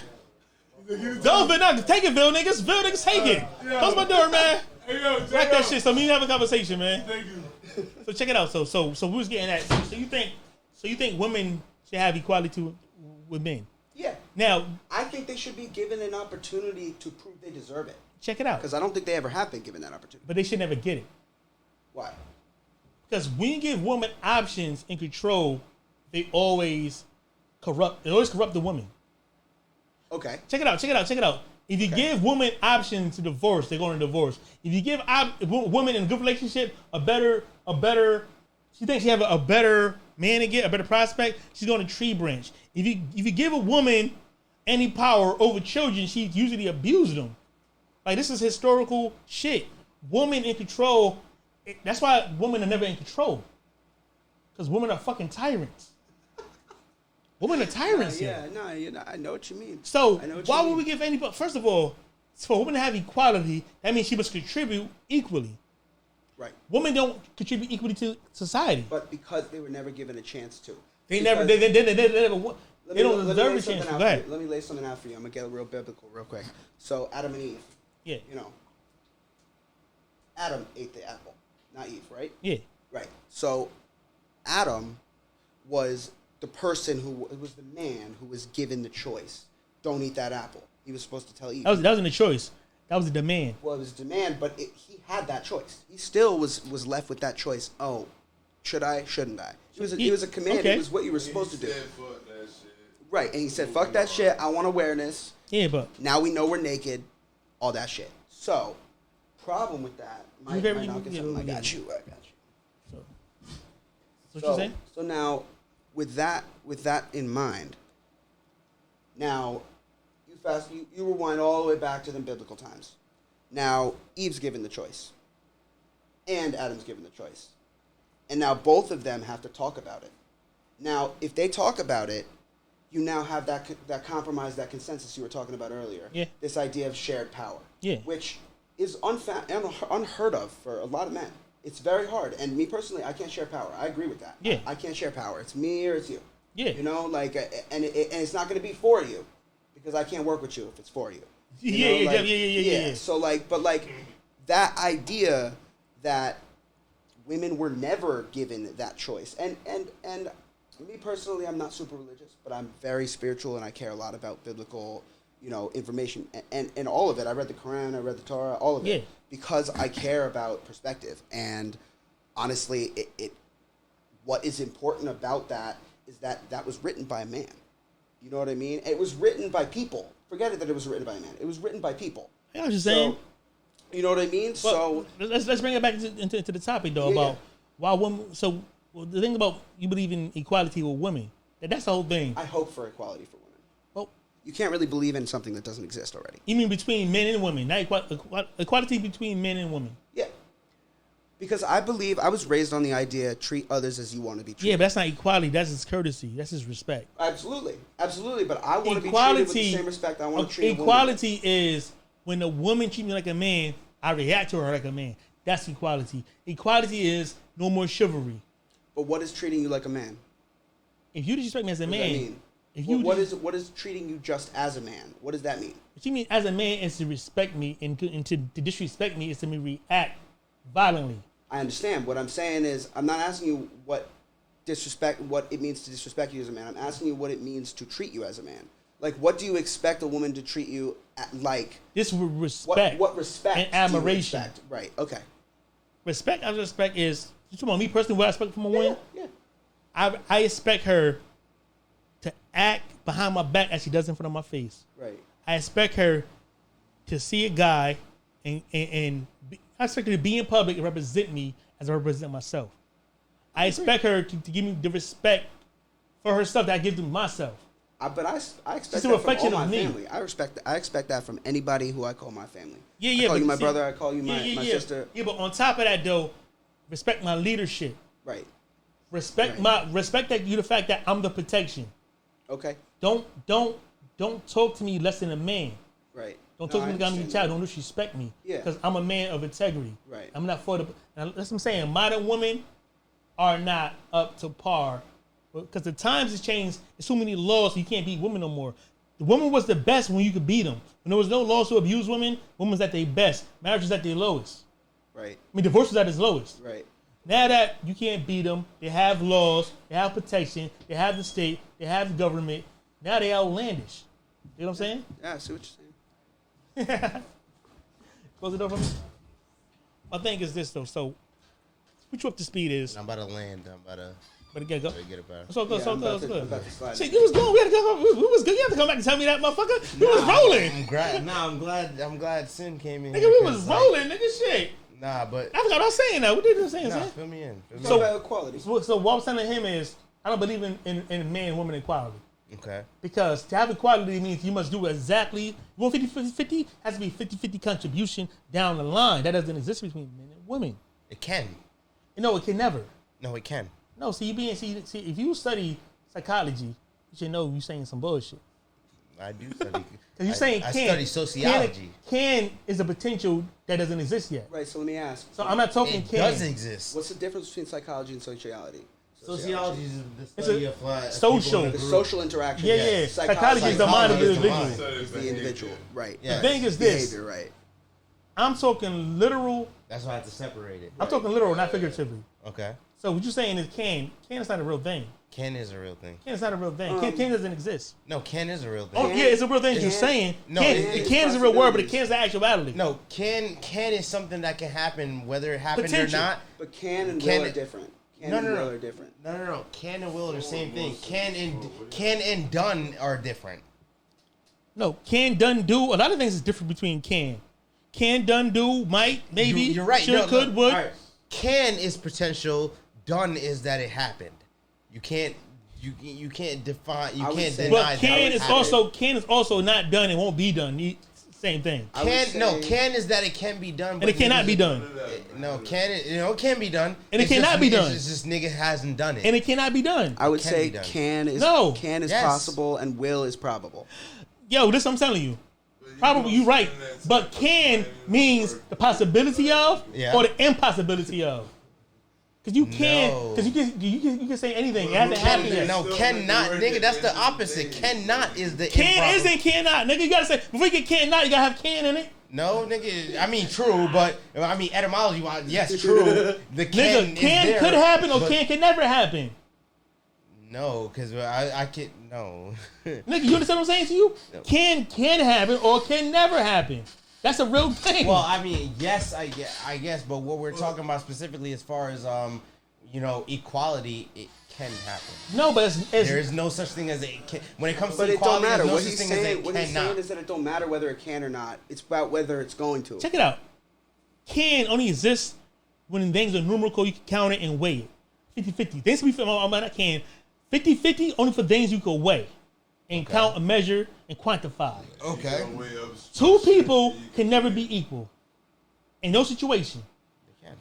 Don't Ville, not take it, Ville niggas. Ville niggas take it. Close my door, man. Hey, yo, like that shit. So me have a conversation, man. Thank you. So check it out. So we was getting at. So you think women should have equality with men? Yeah. Now I think they should be given an opportunity to prove they deserve it. Check it out. Because I don't think they ever have been given that opportunity. But they should never get it. Why? Because when you give women options and control, they always corrupt. They always corrupt the woman. Okay. Check it out. If you give women options to divorce, they're going to divorce. If you give women in a good relationship a better, she thinks she have a better man to get, a better prospect, she's going to tree branch. If you give a woman any power over children, she usually abuses them. Like, this is historical shit. Women in control. That's why women are never in control. Because women are fucking tyrants. Women are tyrants here. I know what you mean. So why would we give anybody? First of all, for women to have equality, that means she must contribute equally. Right. Women don't contribute equally to society. But because they were never given a chance to. They don't deserve a chance to. Go ahead. Let me lay something out for you. I'm going to get real biblical real quick. So Adam and Eve. Yeah. You know. Adam ate the apple, not Eve, right? Yeah. Right. So Adam was the person who was the man who was given the choice. Don't eat that apple. He was supposed to tell Eve. That wasn't a choice. That was a demand. Well, it was a demand, but he had that choice. He still was left with that choice. Oh, should I? Shouldn't I? It was a command. Okay. It was what you were supposed to do. Fuck that shit. Right, and he said, "Fuck that shit. I want awareness." Yeah, but now we know we're naked. All that shit. So, problem with that. I got you. So what you saying? So now, with that in mind, now you rewind all the way back to the biblical times. Now Eve's given the choice, and Adam's given the choice, and now both of them have to talk about it. Now, if they talk about it, you now have that compromise, that consensus you were talking about earlier. Yeah. This idea of shared power. Yeah. Which is unheard of for a lot of men. It's very hard. And me personally, I can't share power. I agree with that. Yeah. I can't share power. It's me or it's you. Yeah. You know, like, and it's not going to be for you because I can't work with you if it's for you. Yeah. So but that idea that women were never given that choice. And me personally, I'm not super religious, but I'm very spiritual and I care a lot about biblical, information and all of it. I read the Quran, I read the Torah, all of it, because I care about perspective. And honestly, what is important about that is that was written by a man. You know what I mean? It was written by people. Forget it that it was written by a man. It was written by people. I was just saying. You know what I mean? Well, so let's bring it back into the topic though about why women. So the thing about you believe in equality with women, that's the whole thing. I hope for equality for women. Well, you can't really believe in something that doesn't exist already. You mean between men and women, not equality between men and women? Yeah. Because I believe I was raised on the idea treat others as you want to be treated. Yeah, but that's not equality. That's his courtesy. That's his respect. Absolutely. But I want to be treated with the same respect I want to treat a woman. Equality is when a woman treats me like a man, I react to her like a man. That's equality. Equality is no more chivalry. But what is treating you like a man? If you disrespect me as a man, What is treating you just as a man? What does that mean? What you mean as a man is to respect me, and to disrespect me is to me react violently. I understand. What I'm saying is, I'm not asking you what it means to disrespect you as a man. I'm asking you what it means to treat you as a man. Like, what do you expect a woman to treat you like? This with respect. What respect and admiration. Do you expect? Right. Okay. Respect. I respect is. You talking about me personally? What I expect from a woman? Yeah. I expect her to act behind my back as she does in front of my face. Right. I expect her to see a guy and I expect her to be in public and represent me as I represent myself. I expect her to give me the respect for her stuff that I give to myself. But I expect It's a that from reflection all of my me. family. I expect that from anybody who I call my family. Yeah. I call you my see, brother. I call you my sister. Yeah, but on top of that though, respect my leadership. Right. Respect that you the fact that I'm the protection. Okay. Don't talk to me less than a man. Right. Don't talk to me like I'm your child. Don't disrespect me. Yeah. Because I'm a man of integrity. Right. I'm not for the. Now, that's what I'm saying. Modern women are not up to par. Because the times has changed. There's so many laws, so you can't beat women no more. The woman was the best when you could beat them. When there was no laws to abuse women, women was at their best. Marriage was at their lowest. Right. I mean, divorce was at its lowest. Right. Now that you can't beat them, they have laws, they have protection, they have the state, they have the government. Now they outlandish. You know what I'm saying? Yeah, I see what you're saying. Close it over for me. My thing is this though. So, what you up to speed is? I'm about to land. I'm about to. But again, go. Get it back. So good. I'm about to slide. Shit, you was going. We had to go. We was good. You have to come back and tell me that, motherfucker. We was rolling. I'm glad Sin came in. Nigga, we was rolling, nigga. Shit. Nah, but I forgot what I was saying now. What did you saying? nah, Son? fill me in. So equality. So what I'm telling him is, I don't believe in man and woman equality. Okay. Because to have equality means you must do exactly, you want 50-50, has to be 50-50 contribution down the line. That doesn't exist between men and women. It can. No, it can never. No, it can. No, see, if you study psychology, you should know you're saying some bullshit. I do study. Because you're saying I can. study sociology. Can is a potential that doesn't exist yet. Right, so let me ask. So I'm not talking It can. does exist. What's the difference between psychology and sociology? Sociology is the study of social. The social interaction. Yeah, yeah. Psychology is the mind of the individual. Is the individual, right. Yeah. The thing is this. Behavior, right. I'm talking literal. That's why I have to separate it. I'm talking literal, not figuratively. Okay. So what you're saying is can. Can is not a real thing. Can is a real thing. Can is not a real thing. Can doesn't exist. No, can is a real thing. Oh yeah, it's a real thing. You're saying No, can is a real word, but it can is the actuality. No, can is something that can happen whether it happened or not. But can and will are different. No. Will are different. No. Can and will are the same thing. Can and done are different. No, can, done, do. A lot of things is different between can. Can, done, do, might, maybe. You're right. Should, could, would. Right. Can is potential. Done is that it happened. You can't define. You can't deny. But can is also not done. It won't be done. Same thing. Can is that it can be done, but and it cannot be done. No, it can be done, and it cannot be done. It's just nigga hasn't done it, and it cannot be done. I would say can is possible and will is probable. Yo, this I'm telling you. Probably you're right, but can means the possibility of or the impossibility of. Because you can, because you can say anything. It hasn't happened yet. No, cannot, nigga. That's the opposite. Cannot is the can isn't cannot, nigga. You gotta say before you get cannot, you gotta have can in it. No, nigga. I mean, true, but I mean etymology. Yes, true. The can nigga, can is there, could happen or can never happen. No, because I can't. No. Nigga, you understand what I'm saying to you? No. Can happen or can never happen. That's a real thing. Well, I mean, yes, I guess, but what we're talking about specifically as far as equality, it can happen. No, but there is no such thing as it can. When it comes to equality, it don't matter. No what he's saying is that it don't matter whether it can or not. It's about whether it's going to. Check it out. Can only exists when things are numerical. You can count it and weigh it. 50-50. Things can be not can. 50-50 only for things you can weigh and count and measure and quantify. Okay. Two people can never be equal. In no situation.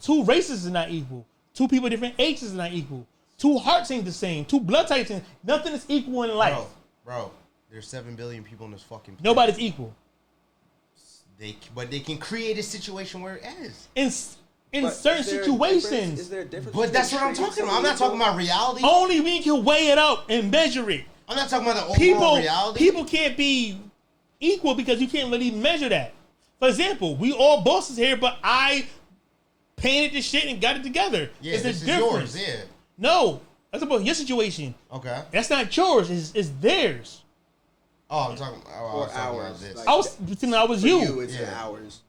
Two races are not equal. Two people of different ages are not equal. Two hearts ain't the same. Two blood types ain't. Nothing is equal in life. Bro, there's 7 billion people in this fucking place. Nobody's equal. But they can create a situation where it is. In certain situations. Is there a difference? But that's what I'm talking about. I'm not talking about reality. Only we can weigh it up and measure it. I'm not talking about the overall reality. People can't be equal because you can't really measure that. For example, we all bosses here, but I painted this shit and got it together. Yeah, it's this a difference. is yours, yeah. No, that's about your situation. Okay. That's not yours. It's theirs. Oh, I'm talking. I was talking about this. Like, I was you. It's hours.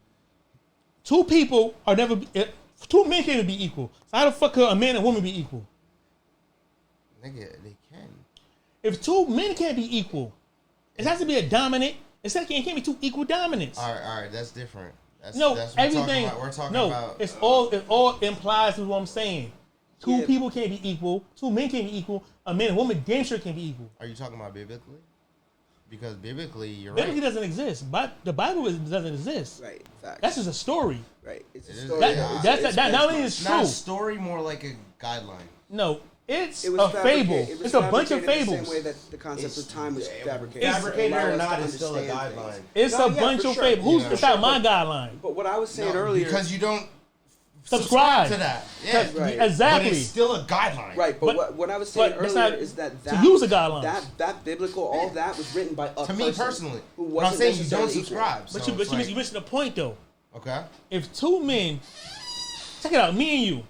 Two people are never. Two men can't be equal. So how the fuck could a man and woman be equal? Nigga, they can. If two men can't be equal, it has to be a dominant. It can't be two equal dominants. All right, that's different. That's everything. We're talking about. It all implies with what I'm saying. Two people can't be equal. Two men can't be equal. A man and woman damn sure can't be equal. Are you talking about biblically? Because biblically, you're biblically right. doesn't exist. But the Bible doesn't exist. Right. Facts. That's just a story. Right. It's a story. That not only is true. Not a story, more like a guideline. No. It's a fable. It's a bunch of fables. The same way that the concept of time was fabricated. Fabricated or not, it's still a guideline. It's a bunch of fables. It's not my guideline. But what I was saying earlier, because you don't subscribe to that. Yeah, right. Exactly. But it's still a guideline. Right. But what I was saying earlier is that to use a guideline. That biblical, all that was written by a to me personally. Who but I'm saying you don't equal. subscribe. But you missing the point though. Okay. If two men, check it out, me and you.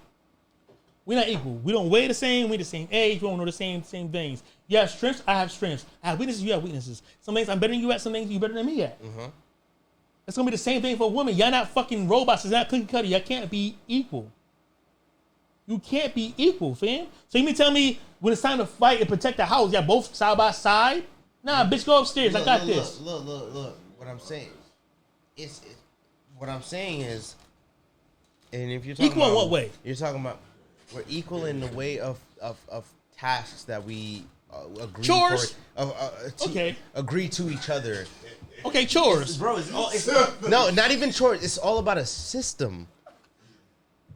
We're not equal. We don't weigh the same. We're the same age. We don't know the same things. You have strengths. I have strengths. I have weaknesses. You have weaknesses. Some things I'm better than you at. Some things you're better than me at. Mm-hmm. It's gonna be the same thing for a woman. Y'all not fucking robots. It's not cookie cutter. Y'all can't be equal. You can't be equal, fam. So you mean tell me when it's time to fight and protect the house, y'all both side by side? Nah, bitch, go upstairs. I got this. Look. What I'm saying, what I'm saying is, and if you're talking equal about, in what way? You're talking about. We're equal in the way of tasks that we agree chores. Okay. Agree to each other. Okay, chores, bro. No, not even chores. It's all about a system.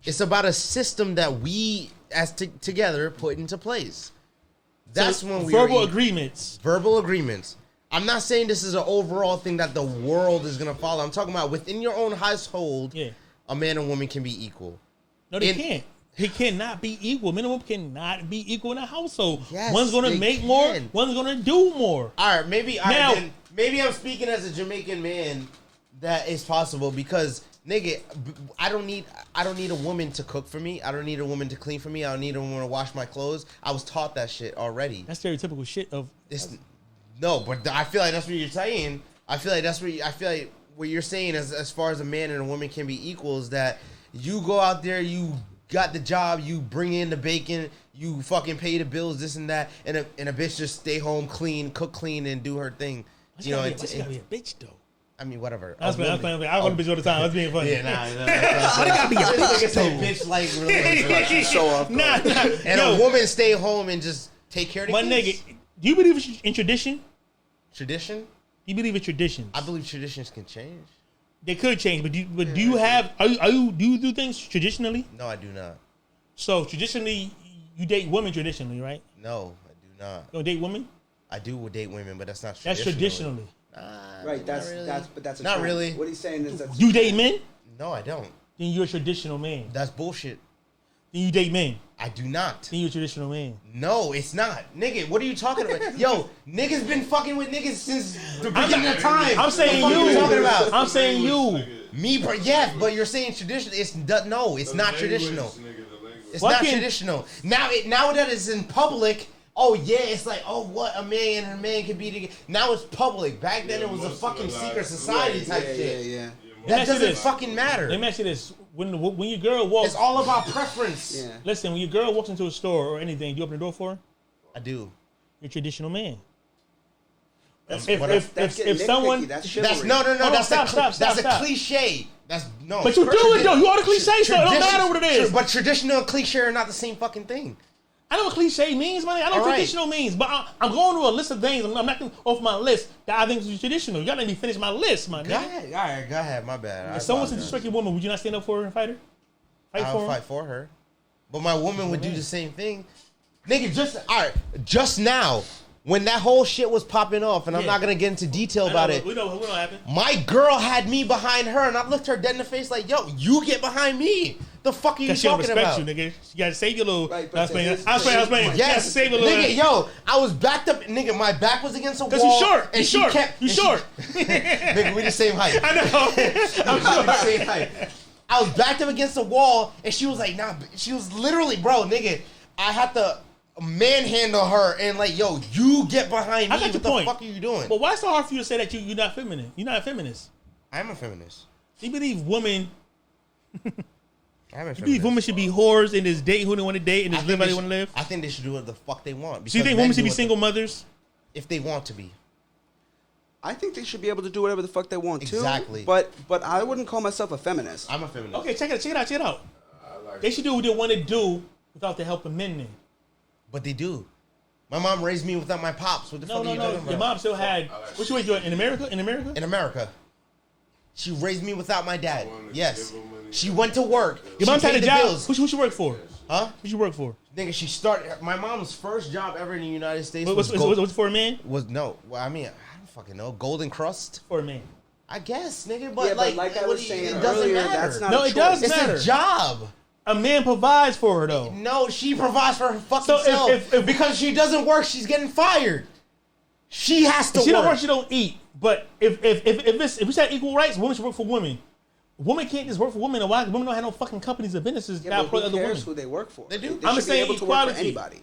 It's about a system that we, as together, put into place. That's when we verbal agreements. Verbal agreements. I'm not saying this is an overall thing that the world is gonna follow. I'm talking about within your own household. Yeah. A man and woman can be equal. No, they can't. He cannot be equal. Men and women cannot be equal in a household. Yes, one's gonna make more. One's gonna do more. All right, maybe I'm speaking as a Jamaican man. That is possible because nigga, I don't need a woman to cook for me. I don't need a woman to clean for me. I don't need a woman to wash my clothes. I was taught that shit already. That's stereotypical shit of. No, but I feel like that's what you're saying. I feel like what you're saying as far as a man and a woman can be equal is that you go out there, you got the job, you bring in the bacon, you fucking pay the bills, this and that, and a bitch just stay home, cook clean, and do her thing. You know, it's gotta be a bitch though. I mean, whatever. I was playing. I want to bitch all the time. That's being funny. Yeah, nah. But it gotta be a bitch like really show off. Nah. And a woman stay home and just take care of the kids. Nigga, do you believe in tradition? Tradition? Do you believe in traditions? I believe traditions can change. They could change, but do you do things traditionally? No, I do not. So traditionally, you date women traditionally, right? No, I do not. You don't date women? I do date women, but that's not traditionally. That's traditionally. Right, that's a not trend. really. What he's saying is that you date men? No, I don't. Then you're a traditional man. That's bullshit. Then you date men. I do not. Then you're a traditional man. No, it's not. Nigga, what are you talking about? Yo, niggas been fucking with niggas since the beginning of time. I'm saying what you. What are you talking about? I'm saying you. Me, yes, but you're saying traditional. It's not traditional. It's not traditional. Now that it's in public, oh yeah, it's like, oh, what, a man and a man can be together. Now it's public. Back then it was a fucking secret society type shit. Yeah. That doesn't fucking matter. Let me ask you this: when your girl walks, it's all about preference. Yeah. Listen, when your girl walks into a store or anything, do you open the door for her? I do. You're a traditional man. That's if someone that's a cliche. That's no. But you do it though. You are the cliche, so it don't matter what it is. But traditional and cliche are not the same fucking thing. I know what cliche means, man. I know what traditional means, but I'm going to a list of things. I'm knocking off my list that I think is traditional. You gotta let me finish my list, man. Go ahead. My bad. If someone's a disrespectful woman, would you not stand up for her and fight her? Fight for her. But my woman would do the same thing. Nigga, just now, when that whole shit was popping off, and I'm not gonna get into detail about it. We know what happened. My girl had me behind her, and I looked her dead in the face like, yo, you get behind me. The fuck are you She don't talking respect about? you, nigga. You gotta save your little. Right, I was playing. Yes, You gotta save your little. nigga, yo, I was backed up, nigga. My back was against a wall. Cause you short. And You short. You short. Nigga, we the same height. I know. I'm sure. The same height. I was backed up against the wall, and she was like, nah. She was literally, bro, nigga. I had to manhandle her and like, yo, you get behind me. I got your what point. the fuck are you doing? But why is it so hard for you to say that you're not feminine? You're not a feminist. I'm a feminist. You believe women? I'm a You believe women should be whores and just date who they want to date and just live how they want to live? I think they should do what the fuck they want. So you think women should be single mothers? If they want to be. I think they should be able to do whatever the fuck they want to. Exactly. But I wouldn't call myself a feminist. I'm a feminist. Okay, check it out. They should do what they want to do without the help of men then. But they do. My mom raised me without my pops. What the fuck are you talking about? Your mom still had. What you doing in America? In America? She raised me without my dad. Yes. She went to work. Your mom had a job. Bills. Who she work for? Huh? Who she work for? Nigga, she started. My mom's first job ever in the United States Was it for a man? Well, I mean, I don't fucking know. Golden Crust? For a man. I guess, nigga. But Yeah, like, but like I was saying it doesn't earlier, matter. that's not No, a it does choice. matter. It's a job. A man provides for her though. No, she provides for her fucking So self. if Because she doesn't work, she's getting fired. She has to If she work. don't work, she don't eat. But if we said equal rights, women should work for women. Women can't just work for women. Why? Women don't have no fucking companies or businesses Yeah, that but employ who other cares women. who they work for? They do. They I'm should be saying able to work for equality. anybody.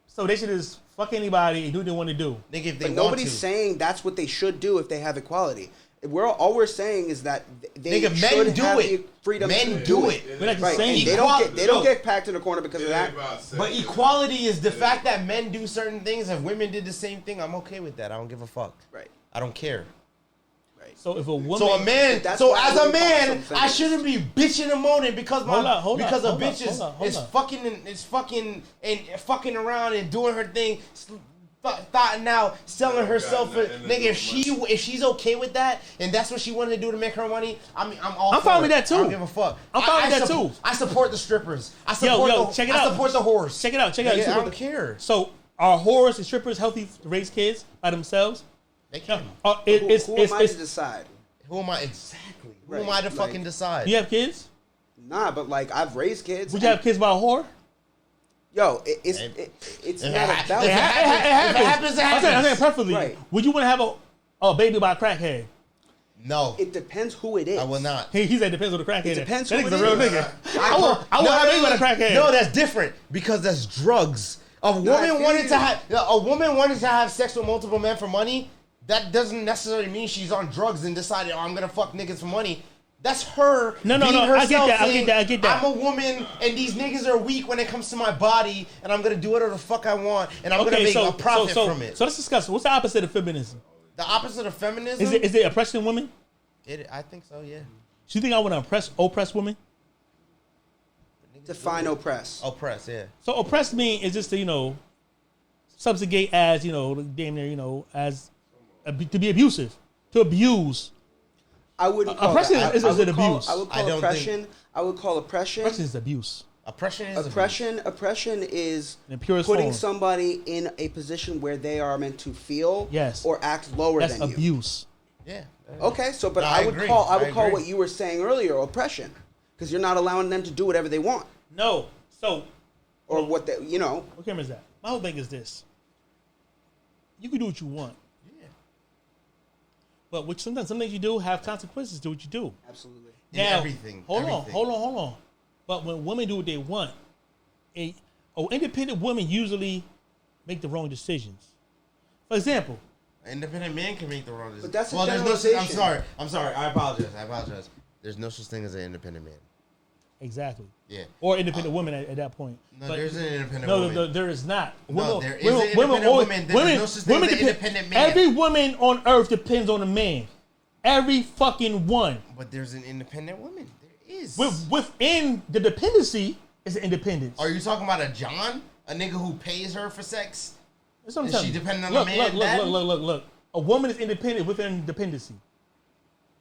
So they should just fuck anybody and do what they want to do. Nigga, if they But want nobody's to. saying that's what they should do if they have equality. All we're saying is that they Nigga, men should do have it. the freedom Men to do do it. We're not just Right, saying and they don't Yo. get packed in a corner because of that. But equality is the fact that men do certain things. If women did the same thing, I'm okay with that. I don't give a fuck. Right. I don't care. So if a woman, So a man, That's so why as I a wouldn't call man, myself I feminist. shouldn't be bitching and moaning because Hold on, because a hold on, bitch hold is on. fucking around and doing her thing, thoughting out, selling herself. Nigga, if she's okay with that and that's what she wanted to do to make her money, I'm all. I'm for fine it. with that, too. I don't give a fuck. I'm fine with that, support- too. I support the strippers. I support check it out. I support the horse. check it out. Nigga, I don't care. So are whores and strippers healthy to raise kids by themselves? They can. Who am I to decide? Who am I exactly? Who Right, am I to like- fucking decide? You have kids? Nah, but like I've raised kids. Would you have kids by a whore? Yo, it's If not it about happens, It happens. happens, it I'm saying happens. preferably. Right. Would you want to have a baby by a crackhead? No, It depends who it is. I will not. He said it depends on the crackhead. It depends That who nigga's it a real is. nigga. I will have a baby by a crackhead. No, that's different because that's drugs. A I woman feel wanted you. to have sex with multiple men for money. That doesn't necessarily mean she's on drugs and decided, oh, I'm gonna fuck niggas for money. That's her. No, being I get herself that, I saying, get that. I'm a woman, and these niggas are weak when it comes to my body, and I'm gonna do whatever the fuck I want, and I'm gonna make a profit from it. So let's discuss. What's the opposite of feminism? The opposite of feminism. Is it oppressing women? I think so. Yeah. Do you think I want to oppress women? Define oppress. Oppress. Yeah. So oppress me is just to subjugate as damn near as to be abusive, to abuse. I wouldn't call Oppression that. is I would an call- abuse. I would I call don't oppression. I would call oppression. Oppression is abuse. Oppression is abuse. Oppression is In the purest putting form. somebody in a position where they are meant to feel Yes. or act lower That's than you. abuse. Yeah. Okay, so but No, I I would agree. call I agree. what you were saying earlier oppression because you're not allowing them to do whatever they want No. So or what they what camera is that? My whole thing is this: you can do what you want. Yeah. But sometimes some things you do have consequences to what you do. Absolutely. In Now, everything. Hold everything. on. But when women do what they want, independent women usually make the wrong decisions. For example, Independent man can make the wrong decision. But that's a there's no. generalization. I'm sorry. I apologize. There's no such thing as an independent man. exactly. Yeah. Or independent women at that point. No, But there's an independent no, woman. there is not. No, there is an independent woman. There's no such thing as an independent man. Every woman on earth depends on a man. Every fucking one. But there's an independent woman. There is. Within the dependency is an independence. Are you talking about a John? A nigga who pays her for sex? That's what I'm Is telling she you. dependent on a man, Look. A woman is independent within dependency.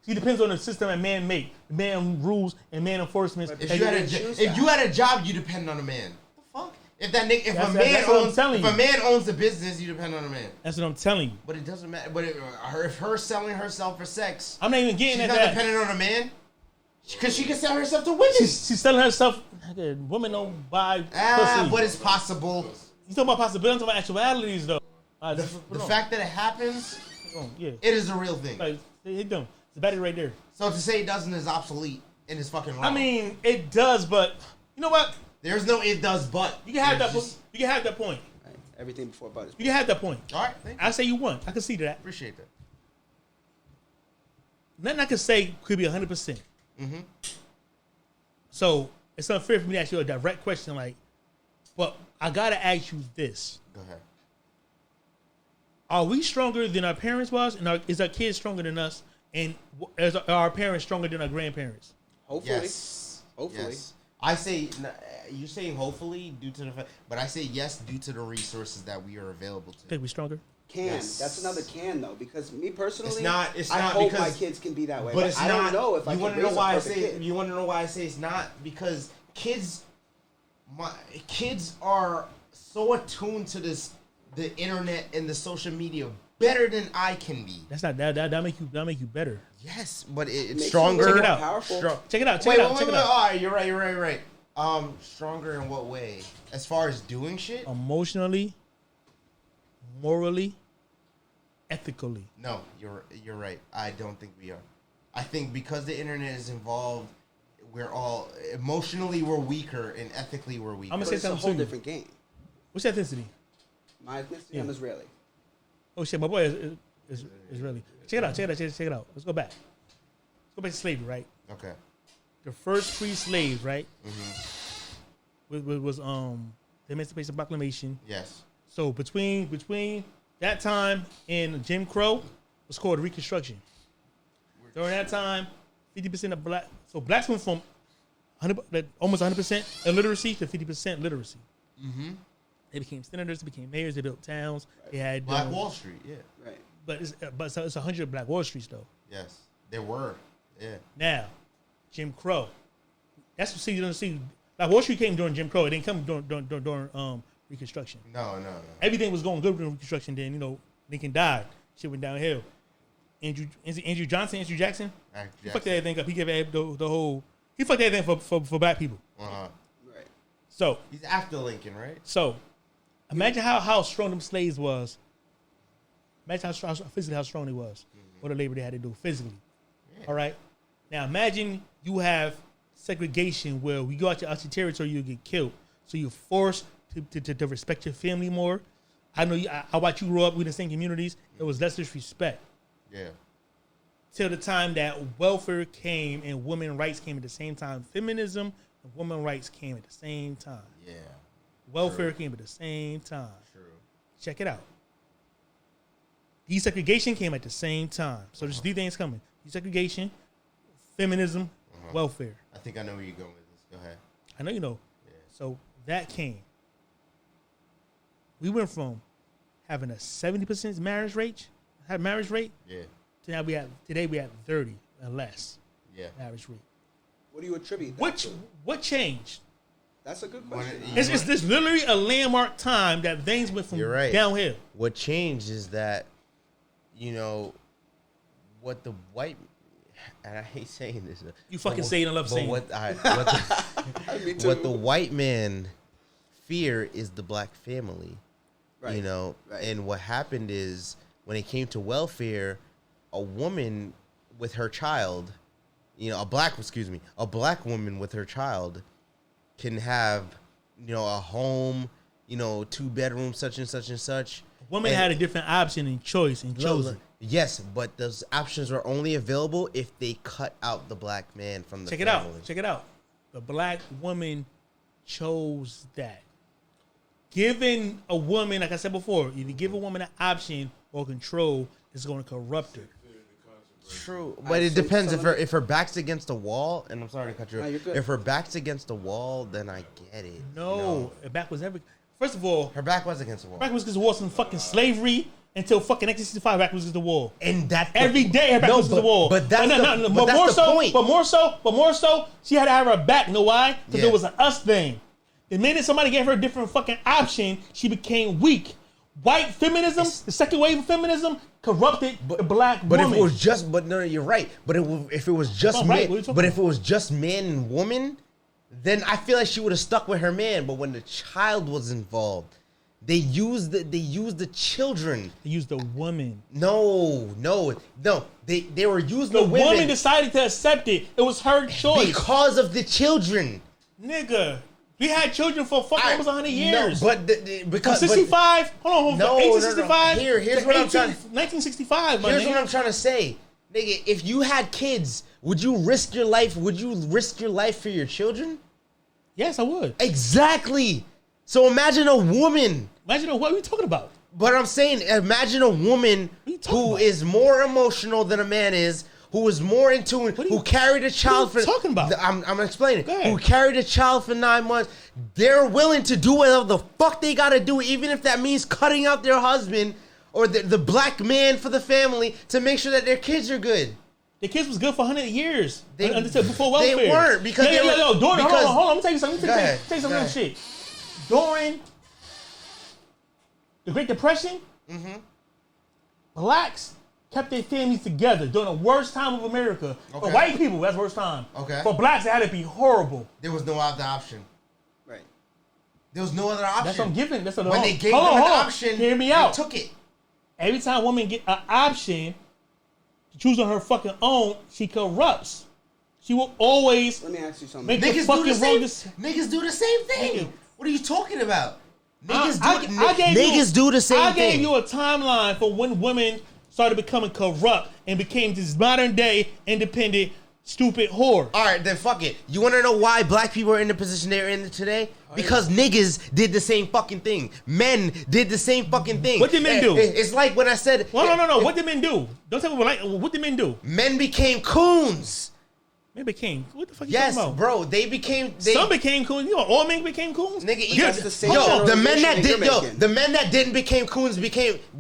She depends on the system that man make, man rules and man enforcement. But If Hey, you had you a didn't choose if that. you had a job, you depend on a man. What the fuck? If That's what I'm telling a you. man owns the business, you depend on a man. That's what I'm telling you. But it doesn't matter. But if her selling herself for sex, I'm not even getting she's at not that. dependent on a man. Because she can sell herself to women. She's selling herself. Women don't buy pussy. But it's possible. You talking about possibilities? I'm talking about actualities, though. The fact that it happens, it is a real thing. Like, it don't. It's a battery right there. So to say it doesn't is obsolete and it's fucking wrong. I mean, it does, but you know what? There's no it does, but. You can have that. You can have that point. Right. Everything before but. You can have that point. All right. Thank you. I say you won. I can see that. Appreciate that. Nothing I can say could be 100%. Mm-hmm. So it's unfair for me to ask you a direct question, like, but I gotta ask you this. Go ahead. Are we stronger than our parents was, and is our kids stronger than us, and are our parents stronger than our grandparents? Hopefully. Yes. Hopefully. Yes. I say you're saying hopefully due to the fact, but I say yes due to the resources that we are available to. Think we stronger? Yes. That's another though, because me personally, it's not I hope my kids can be that way. But it's I don't know if I can raise a perfect kid. You want to know why I say it's not? Because kids are so attuned to the internet and the social media better than I can be. That's not that make you better. Yes, but it's stronger. Check it out. Powerful. Check it out. Wait. Check it out. All right, you're right. Stronger in what way? As far as doing shit? Emotionally, morally, ethically. No, you're right. I don't think we are. I think because the internet is involved, we're all emotionally we're weaker and ethically we're weaker. I'm gonna say It's a something whole to you. different game. What's your ethnicity? My ethnicity, I'm Israeli. Oh shit, my boy is Israeli. Check it out. Let's go back. Let's go back to slavery, right? Okay. The first free slaves, right? Mm-hmm. Was the Emancipation Proclamation. Yes. So between that time and Jim Crow was called Reconstruction. During that time, 50% of blacks went from almost 100% illiteracy to 50% literacy. Mm-hmm. They became senators, they became mayors, they built towns. Right. They had Black Wall Street, yeah. Right. But it's 100 Black Wall Streets though. Yes, there were. Yeah. Now, Jim Crow. That's what you don't see. Like Wall Street came during Jim Crow. It didn't come during Reconstruction. No. Everything was going good during Reconstruction. Then Lincoln died. Shit went downhill. Andrew Jackson. He fucked everything up. He gave the whole. He fucked everything for black people. Uh-huh. Right. So he's after Lincoln, right? So imagine how strong them slaves was. Imagine how strong they was. What the labor they had to do physically. Yeah. All right. Now imagine you have segregation where we go out your territory, you get killed. So you're forced to respect your family more. I know I watch you grow up with the same communities. There was less disrespect. Yeah. Till the time that welfare came and women's rights came at the same time. Feminism and women's rights came at the same time. Yeah. Welfare came at the same time. True. Check it out. Desegregation came at the same time. So there's 3 things coming. Desegregation, feminism, welfare. I think I know where you're going with this. Go ahead. I know you know. Yeah. So that came. We went from having a 70% marriage rate, Yeah. to now today we have 30 and less. Yeah. Marriage rate. What do you attribute that to? What changed? That's a good question. It's literally a landmark time that things went from downhill. What changed is that, what the white, and I hate saying this. You fucking say it and love saying it. What the white man fear is the black family, right. Right. And what happened is when it came to welfare, a woman with her child, a black woman with her child can have, a home, 2 bedrooms, such and such and such. Women had a different option and choice and chosen. Yes, but those options are only available if they cut out the black man from the family. Check it out. The black woman chose that. Giving a woman, like I said before, if you give a woman an option or control, it's going to corrupt her. True, but it depends if her back's against the wall. And I'm sorry to cut you off. If her back's against the wall, then I get it. No, her back was never. First of all, her back was against the wall. Her back was against the wall since fucking slavery until fucking 1965. Her back was against the wall, and that every day her back was against the wall. But that's the point. But more so, she had to have her back. You know why? Because it was an us thing. The minute somebody gave her a different fucking option, she became weak. white feminism, the second wave of feminism, corrupted the black woman. But if it was just, no, you're right. But if it was just man and woman, then I feel like she would have stuck with her man. But when the child was involved, they used the children. They used the woman. No. They were using the women. The woman decided to accept it. It was her choice because of the children. Nigga, we had children for fucking almost 100 years. No, but because 65. Hold on. 1865. Here's what I'm trying. 1965. Here's what I'm trying to say, nigga. If you had kids, would you risk your life? Would you risk your life for your children? Yes, I would. Exactly. So imagine a woman. What are you talking about? But I'm saying, imagine a woman who is more emotional than a man is, who is more in tune, who carried a child for. What are you talking about? I'm explaining. Who carried a child for 9 months. They're willing to do whatever the fuck they gotta do, even if that means cutting out their husband or the black man for the family to make sure that their kids are good. The kids was good for 100 years. Before welfare. They weren't because they were. Hold on. Let me tell you something. Tell you some real shit. During the Great Depression, blacks kept their families together during the worst time of America. Okay. For white people, that's the worst time. Okay. For blacks, it had to be horrible. There was no other option. Right. There was no other option. That's what I'm giving. That's what when they gave them an option, hear me out. They took it. Every time a woman get an option to choose on her fucking own, she corrupts. She will always. Let me ask you something. Niggas do the same thing. What are you talking about? Niggas do the same thing. I gave you a timeline for when women started becoming corrupt and became this modern day independent stupid whore. All right, then fuck it. You want to know why black people are in the position they're in today? Because niggas did the same fucking thing. Men did the same fucking thing. What did men do? It's like when I said... No. What did men do? Don't tell me what did men do? Men became coons. Men became... What the fuck are you talking about? Yes, bro. They became... Some became coons. You know, all men became coons? Nigga, that's the same the men that didn't became coons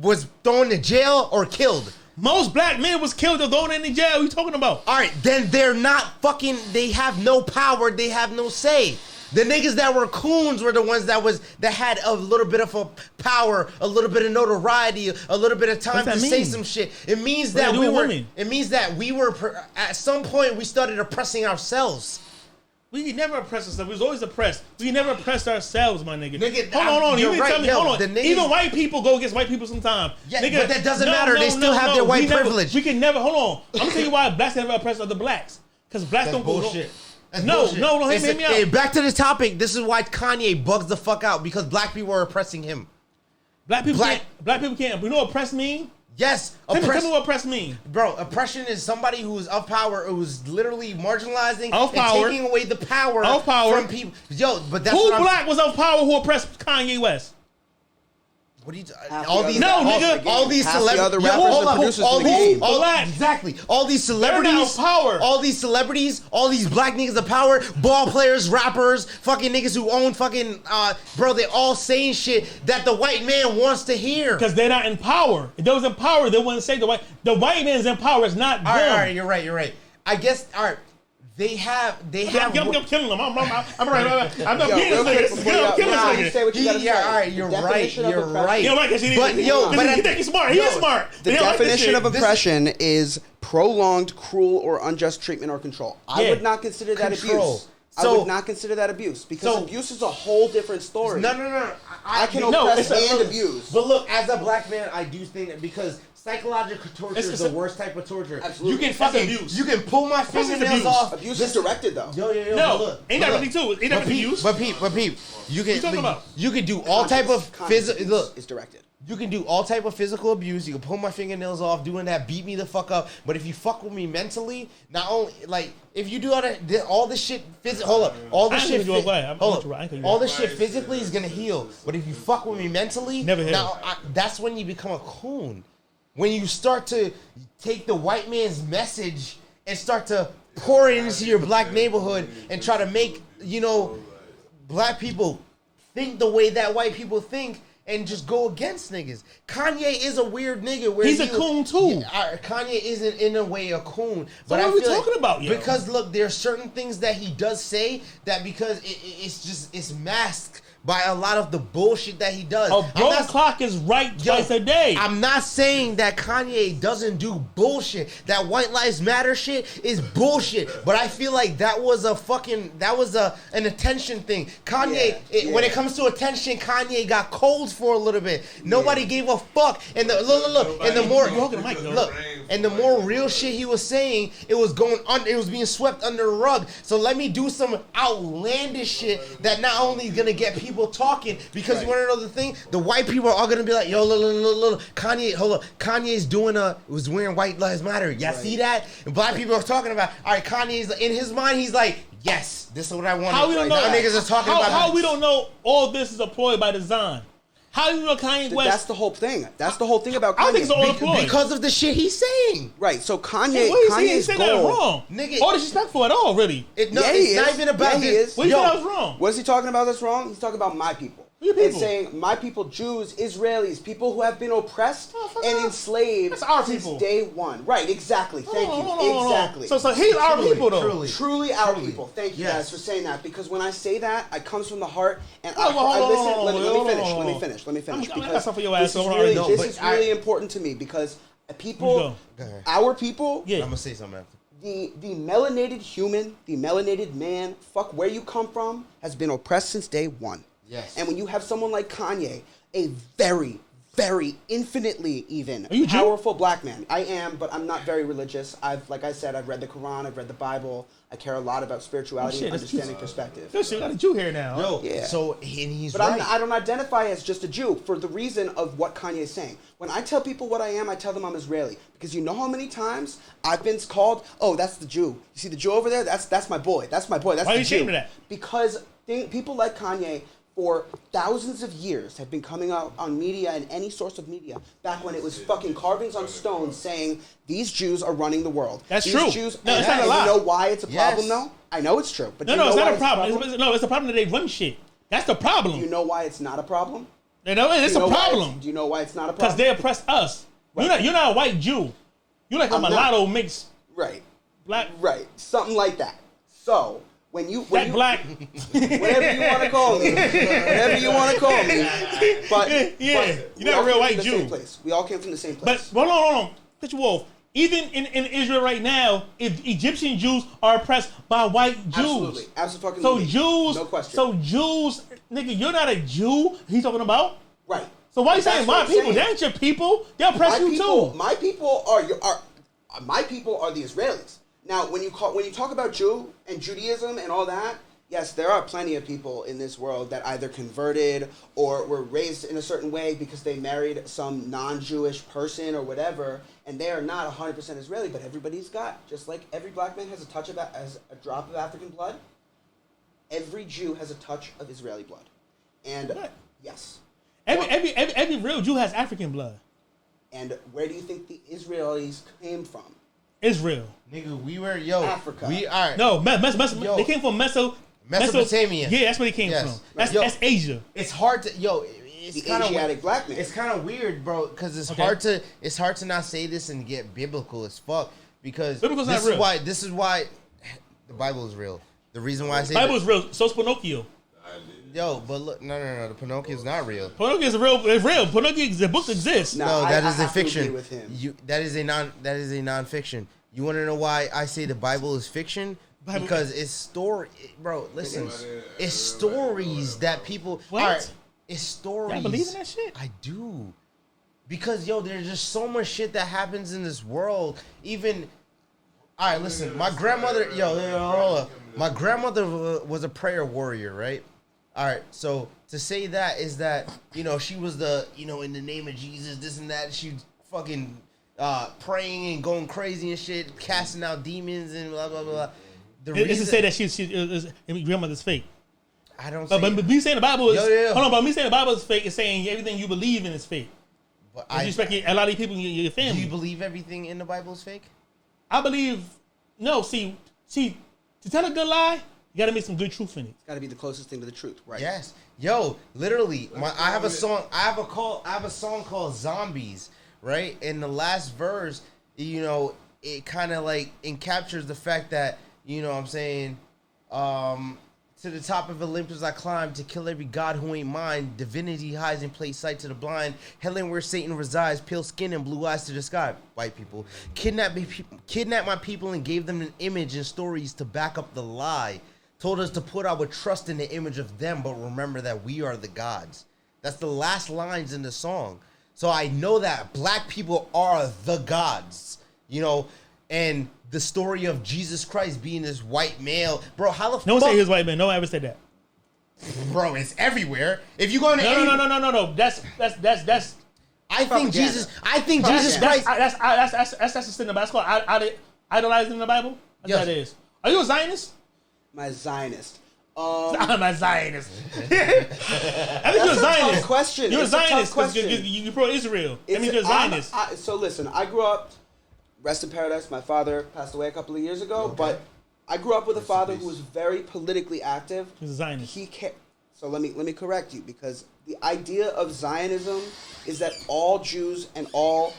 was thrown in jail or killed. Most black men was killed or thrown in the jail. What are you talking about? All right, then they're not fucking... They have no power. They have no say. The niggas that were coons were the ones that had a little bit of a power, a little bit of notoriety, a little bit of time to say some shit. It means that we were at some point we started oppressing ourselves. We never oppressed ourselves. We was always oppressed. We never oppressed ourselves, my nigga. Hold on. You're right. Hold on. Even white people go against white people sometimes. Yeah, nigga, but that doesn't matter. They still have their white privilege. We can never. Hold on. I'm gonna tell you why blacks never oppress other blacks. Because blacks don't go. Bullshit. No, hear me out. Hey, back to the topic. This is why Kanye bugs the fuck out, because black people are oppressing him. Black people can't. You know what oppress mean? Yes. Tell me what oppress mean. Bro, oppression is somebody who is of power, who's literally marginalizing and taking away the power from people. Yo, but that's who black was of power who oppressed Kanye West? What are you? All these celebrities. Exactly. All these celebrities. Power. All these celebrities. All these black niggas of power. Ball players, rappers, fucking niggas who own fucking. Bro, they all saying shit that the white man wants to hear. Because they're not in power. If they was in power, they wouldn't say the white man's in power. It's not them. All right. You're right. I guess. All right. They have. I'm killing them. I'm not beating this nigga. I'm killing this nigga. Yeah, all right. You're right. You're right. You think he's smart. He is smart. The definition of oppression is prolonged, cruel, or unjust treatment or control. I would not consider that abuse. I would not consider that abuse because abuse is a whole different story. No. I can oppress and abuse. But look, as a black man, I do think that because psychological torture is the worst type of torture. Absolutely. You can fucking abuse. You can pull my fingernails off. Abuse is directed though. Yo. No, ain't that really too? Ain't that abuse? But peep. You can do all type of physical. Look, it's directed. You can do all type of physical abuse. You can pull my fingernails off, doing that, beat me the fuck up. But if you fuck with me mentally, not only if you do all this shit, all this shit physically is gonna heal. But if you fuck with me mentally, that's when you become a coon. When you start to take the white man's message and start to pour it into your black neighborhood and try to make black people think the way that white people think. And just go against niggas. Kanye is a weird nigga. He's a coon too. Kanye isn't in a way a coon. But what are we talking about? Because look, there are certain things that he does say that because it's masked by a lot of the bullshit that he does. A broken clock is right twice a day. I'm not saying that Kanye doesn't do bullshit. That White Lives Matter shit is bullshit. But I feel like that was an attention thing. Kanye, when it comes to attention, Kanye got cold for a little bit. Nobody gave a fuck. And the more real shit he was saying, it was being swept under the rug. So let me do some outlandish shit that not only is gonna get people talking, because you want to know the thing, the white people are all gonna be like, yo, look, Kanye, hold up, Kanye's was wearing White Lives Matter. Y'all see that? And black people are talking about, all right, Kanye's in his mind, he's like, yes, this is what I want. How we don't know? Niggas are talking about how we don't know all this is a ploy by design? How do you know Kanye West? That's the whole thing. That's the whole thing about Kanye. I don't think it's all a ploy. Because of the shit he's saying. Right. So Kanye's goal. That wrong. Nigga, or disrespectful at all, really. It's not even about this. What do you think that was wrong? What is he talking about that's wrong? He's talking about my people. It's saying my people, Jews, Israelis, people who have been oppressed and enslaved since day one. Right, exactly. Thank you. Exactly. So he's our people, though. Truly our people. Thank you guys for saying that, because when I say that, it comes from the heart. And Let me finish. This is really important to me, because people, our people. I'm gonna say something after. The melanated human, the melanated man, fuck where you come from, has been oppressed since day one. Yes. And when you have someone like Kanye, a very, very infinitely even Are you powerful black man. I am, but I'm not very religious. Like I said, I've read the Quran, I've read the Bible. I care a lot about spirituality and understanding perspective. Good shit, got a Jew here now. Yo, yeah. So he's but right. I don't identify as just a Jew for the reason of what Kanye is saying. When I tell people what I am, I tell them I'm Israeli. Because you know how many times I've been called, oh, that's the Jew. You see the Jew over there? That's my boy. That's my boy. That's Why the are you Jew. ashamed of that? Because people like Kanye, for thousands of years, have been coming out on media and any source of media back when it was fucking carvings on stone saying these Jews are running the world. That's these true. Jews, no, it's not a lie. You know why it's a problem, though? I know it's true, but no, it's not a problem. It's a problem that they run shit. That's the problem. You know why it's not a problem? It's a problem. Do you know why it's not a problem? Because they oppress us. Right. You're not a white Jew. You're like a mulatto mixed. Right. Black. Right. Something like that. So. When you black, whatever you want to call me, but you're not a real white Jew. We all came from the same place. But hold on, cut you off. Even in Israel right now, Egyptian Jews are oppressed by white Jews. Absolutely. So Jews, no question. So Jews, nigga, you're not a Jew. He's talking about right. So why are you saying my people? They ain't your people. They oppress you too. My people are the Israelis. Now, when you talk about Jew and Judaism and all that, yes, there are plenty of people in this world that either converted or were raised in a certain way because they married some non-Jewish person or whatever, and they are not 100% Israeli. But everybody's got, just like every black man has a drop of African blood, every Jew has a touch of Israeli blood, and yes, every real Jew has African blood. And where do you think the Israelis came from? Israel. Nigga, Africa. No, they came from Mesopotamia. Yeah, that's where they came from. That's Asia. It's hard to it's kind of Asiatic black man. It's kind of weird, bro, because it's hard to not say this and get biblical as fuck, because biblical's not real. This is why the Bible is real. The reason why I say the Bible is real. So's Pinocchio. Yo, but look, no, the Pinocchio is not real. Pinocchio is real. It's real. Pinocchio, the book exists. No, that is a fiction. That is a non-fiction. You want to know why I say the Bible is fiction? Because it's story, bro. Listen, it's stories that people. What? All right, it's stories. I believe in that shit. I do, because there's just so much shit that happens in this world. Even, all right, listen, my grandmother. Hold up. My grandmother was a prayer warrior, right? All right, so to say that is that, she was in the name of Jesus, this and that. She fucking praying and going crazy and shit, casting out demons and blah, blah, blah. It's to say that she grandmother's fake. I don't say but me saying the Bible is, hold on, but me saying the Bible is fake is saying everything you believe in is fake. But you expect a lot of people in your family. Do you believe everything in the Bible is fake? I believe, no, see, to tell a good lie, you gotta make some good truth in it. It's gotta be the closest thing to the truth, right? Yes. Yo, literally, I have a song called Zombies, right? In the last verse, it kind of like encaptures the fact that, what I'm saying, To the top of Olympus I climb to kill every god who ain't mine. Divinity hides in plain sight to the blind. Hell ain't where Satan resides. Pale skin and blue eyes to the sky. White people kidnap my people and gave them an image and stories to back up the lie. Told us to put our trust in the image of them, but remember that we are the gods. That's the last lines in the song. So I know that black people are the gods, you know, and the story of Jesus Christ being this white male. Bro, how the fuck? No one say he was white man. No one ever said that. Bro, it's everywhere. If you go into No. That's I think Jesus Christ. That's a sin in the Bible. That's called idolizing in the Bible. That's what that is. Are you a Zionist? My Zionist. I'm a Zionist. I think you're a Zionist. Question. You're a Zionist because you're pro-Israel. I mean, you're a Zionist. So listen, I grew up. Rest in paradise. My father passed away a couple of years ago, but I grew up with a father who was very politically active. He's a Zionist. So let me correct you, because the idea of Zionism is that all Jews and all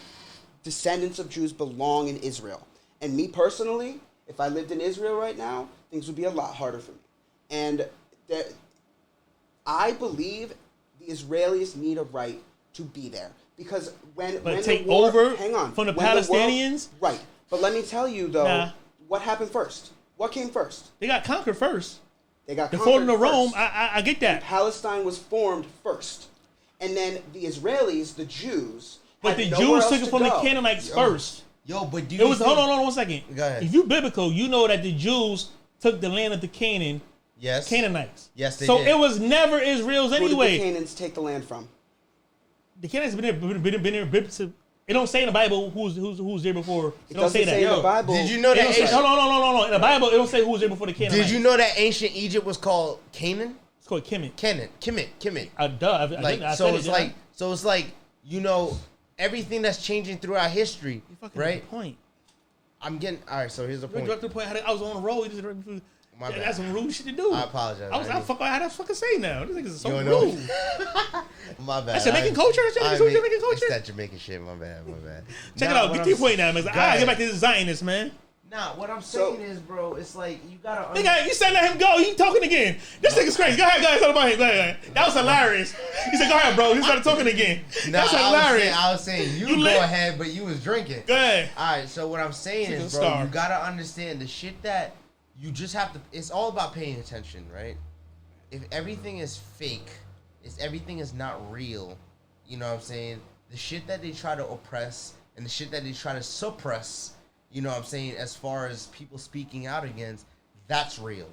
descendants of Jews belong in Israel. And me personally, if I lived in Israel right now, things would be a lot harder for me. And I believe the Israelis need a right to be there. Because when take the war, over hang on, from the Palestinians? Right. But let me tell you, though, what happened first? What came first? They got conquered first. They got the conquered falling of Rome. First. I get that. And Palestine was formed first. And then the Israelis, the Jews, but the Jews took it from the Canaanites first. But do it was hold on 1 second. Go ahead. If you biblical, you know that the Jews took the land of the Canaanites. Yes, they so did. it was never Israel's anyway. Who did the Canaanites take the land from? The Canaanites been there. It don't say in the Bible who's there before. It don't say that. In the Bible. Did you know that? No. In the Bible, it don't say who's there before the Canaanites. Did you know that ancient Egypt was called Canaan? It's called Kemet. Kemet. So it's like you know everything that's changing throughout history, right? Point. I'm getting all right. So here's the point. To the point. I was on the road. My bad. That's some rude shit to do. I apologize. I had to fucking say now. This niggas is so rude. My bad. That's Jamaican culture. Jamaican culture. It's that Jamaican shit. My bad. Check it out. Get the point now, man. I gotta get back to the Zionist, man. Nah, what I'm saying is, bro, it's like you gotta. You said let him go. He talking again. This nigga's crazy. Go ahead. Talk about him. Go ahead. That was hilarious. He said, "Go ahead, bro." He started talking again. That's hilarious. I was saying you go ahead, but you was drinking. Go ahead. All right. So what I'm saying is, bro, you gotta understand the shit that. You just have to. It's all about paying attention, right? If everything is fake, everything is not real. You know what I'm saying? The shit that they try to oppress and the shit that they try to suppress. You know what I'm saying? As far as people speaking out against, that's real.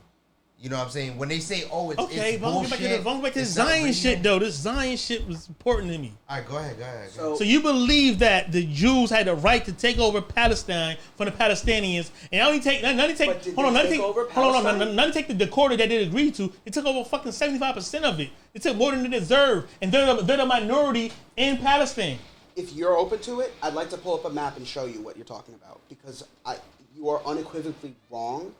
You know what I'm saying? When they say, "Oh, it's bullshit," back to this Zion shit though. This Zion shit was important to me. All right, go ahead. So you believe that the Jews had the right to take over Palestine from the Palestinians, and not only take the quarter that they agreed to. They took over fucking 75% of it. They took more than they deserve, and they're the minority in Palestine. If you're open to it, I'd like to pull up a map and show you what you're talking about, because you are unequivocally wrong.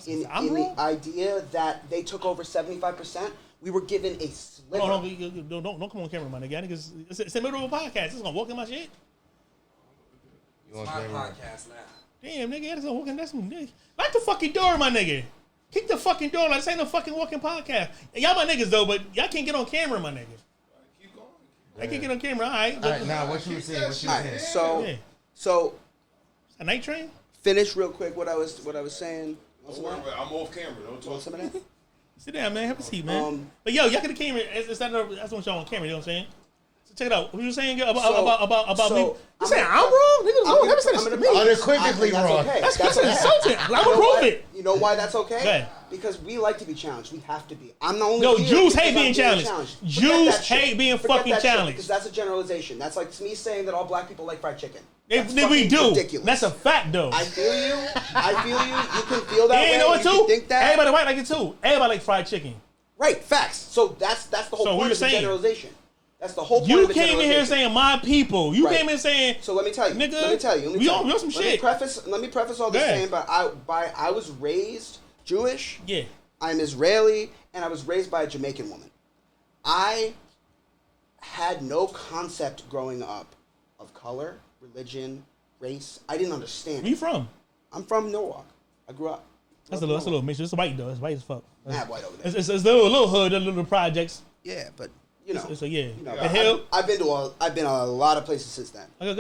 In the idea that they took over 75%, we were given a sliver. Don't come on camera, my nigga. It's the middle of a podcast. It's gonna walk in my shit. It's my podcast now. Damn, nigga, that's gonna walk in. That's some nigga. Lock the fucking door, my nigga. Kick the fucking door. Like this ain't no fucking walking podcast. Y'all my niggas though, but y'all can't get on camera, my nigga. Keep going. I can't get on camera. All right. Now what you were saying? So a night train. Finish real quick what I was saying. I'm off camera. Don't talk. Some of that. Sit down, man. Have a seat, man. But yo, y'all get the camera. That's what y'all on camera. You know what I'm saying? So check it out. What you saying about me? You saying I'm wrong? Nigga, never said it's me. Unequivocally wrong. Okay. That's insulting. I'm gonna prove it. You know why that's okay? Because we like to be challenged. We have to be. I'm the only. No, Jews hate being challenged. Jews hate being fucking challenged. Because that's a generalization. That's like me saying that all black people like fried chicken. We do. Ridiculous. That's a fact, though. I feel you. You can feel that way. You know what, too? Think that. Everybody white like it, too. Everybody like fried chicken. Right, facts. So that's the whole point of the generalization. That's the whole point you of the came in here saying my people. You came in saying. So let me tell you. Nigga, let me tell you. We on some shit. Let me preface all this saying, but I was raised Jewish. Yeah. I'm Israeli, and I was raised by a Jamaican woman. I had no concept growing up of color, religion, race. I didn't understand. Where you from? I'm from Norwalk. I grew up. That's a little mixture. It's white though. It's white as fuck. Mad white over there. It's little hood, little projects. Yeah, but you know. So yeah. You know, the hill. I've been a lot of places since then. Yeah.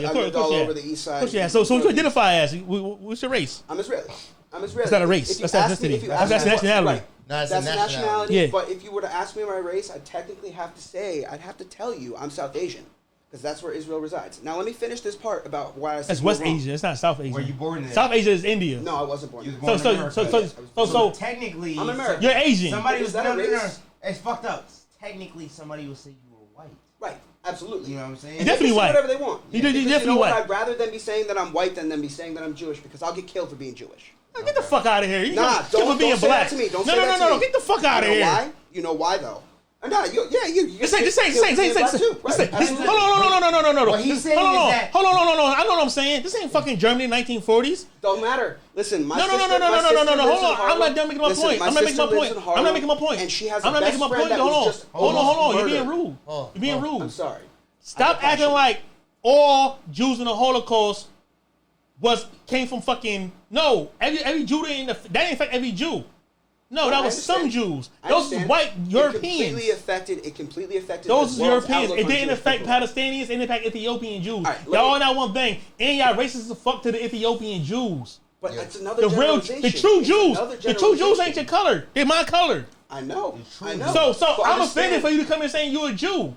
I've lived all over the east side. So what you identify as? What's your race? I'm Israeli. It's not a race. That's ethnicity. That's nationality. That's nationality. Yeah. But if you were to ask me my race, I'd technically have to tell you I'm South Asian. Because that's where Israel resides. Now let me finish this part about why I said that's West Asia. It's not South Asia. Were you born in? South Asia is India. No, I wasn't born in. So technically, I'm American. You're Asian. Somebody was no. It's fucked up. Technically, somebody will say you were white. Right. Absolutely. You know what I'm saying? Definitely white. Whatever they want. You definitely white. I'd rather them be saying that I'm white than them be saying that I'm Jewish because I'll get killed for being Jewish. Get the fuck out of here. Don't being say black. that to me. Don't no, say that to me. Get the fuck out of here. Why? You know why though? No, you. Just say. Hold on. What he's saying is that. Hold on. I know what I'm saying. This ain't fucking Germany in the 1940s. Don't matter. Listen, my sister. No. Hold on. I'm not done making my point. I'm not making my point. And she has I'm not making my point. Hold on. You're being rude. You're being rude. I'm sorry. Stop acting like all Jews in the Holocaust came from fucking. No, every Jew that didn't affect every Jew. No, that was some Jews. Those white Europeans. It completely affected those Europeans. It didn't affect Palestinians. It didn't affect Ethiopian Jews. Y'all are not one thing. And y'all racist as fuck to the Ethiopian Jews. But it's another generalization. The true Jews ain't your color. They're my color. I know. So I'm offended for you to come here saying you're a Jew.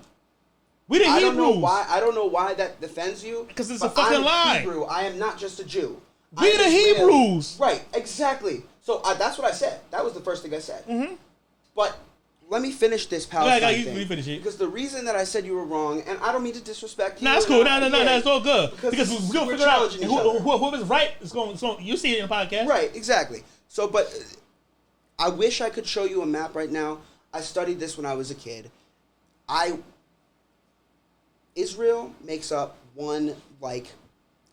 We the Hebrews. I don't know why that defends you. Because it's a fucking lie. Hebrew. I am not just a Jew. We the Hebrews. Right. Exactly. So that's what I said. That was the first thing I said. Mm-hmm. But let me finish this Palestine thing. You finish it. Because the reason that I said you were wrong, and I don't mean to disrespect you. Nah, that's cool. No, it's all good. Because we're going to figure out whoever's right is going. You see it in the podcast. Right, exactly. So, but I wish I could show you a map right now. I studied this when I was a kid. Israel makes up one,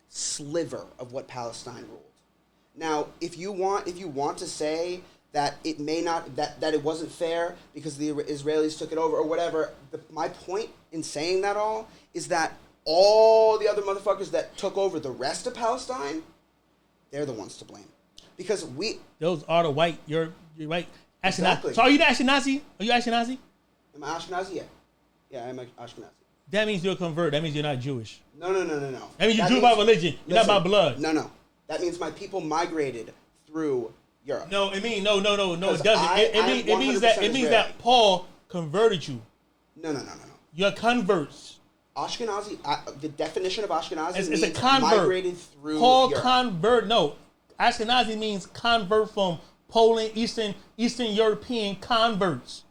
sliver of what Palestine ruled. Now, if you want to say that it may not that it wasn't fair because the Israelis took it over or whatever, my point in saying that all is that all the other motherfuckers that took over the rest of Palestine, they're the ones to blame because those are the white. You're white. Exactly. So are you the Ashkenazi? Are you Ashkenazi? Am I Ashkenazi? Yeah, I'm Ashkenazi. That means you're a convert. That means you're not Jewish. No. That means you're Jew by religion. You're not by blood. No. That means my people migrated through Europe. No, it means no. It doesn't. It means that Paul converted you. No. You're converts. Ashkenazi. The definition of Ashkenazi is a convert. Migrated through Paul Europe. Convert. No, Ashkenazi means convert from Poland, Eastern European converts.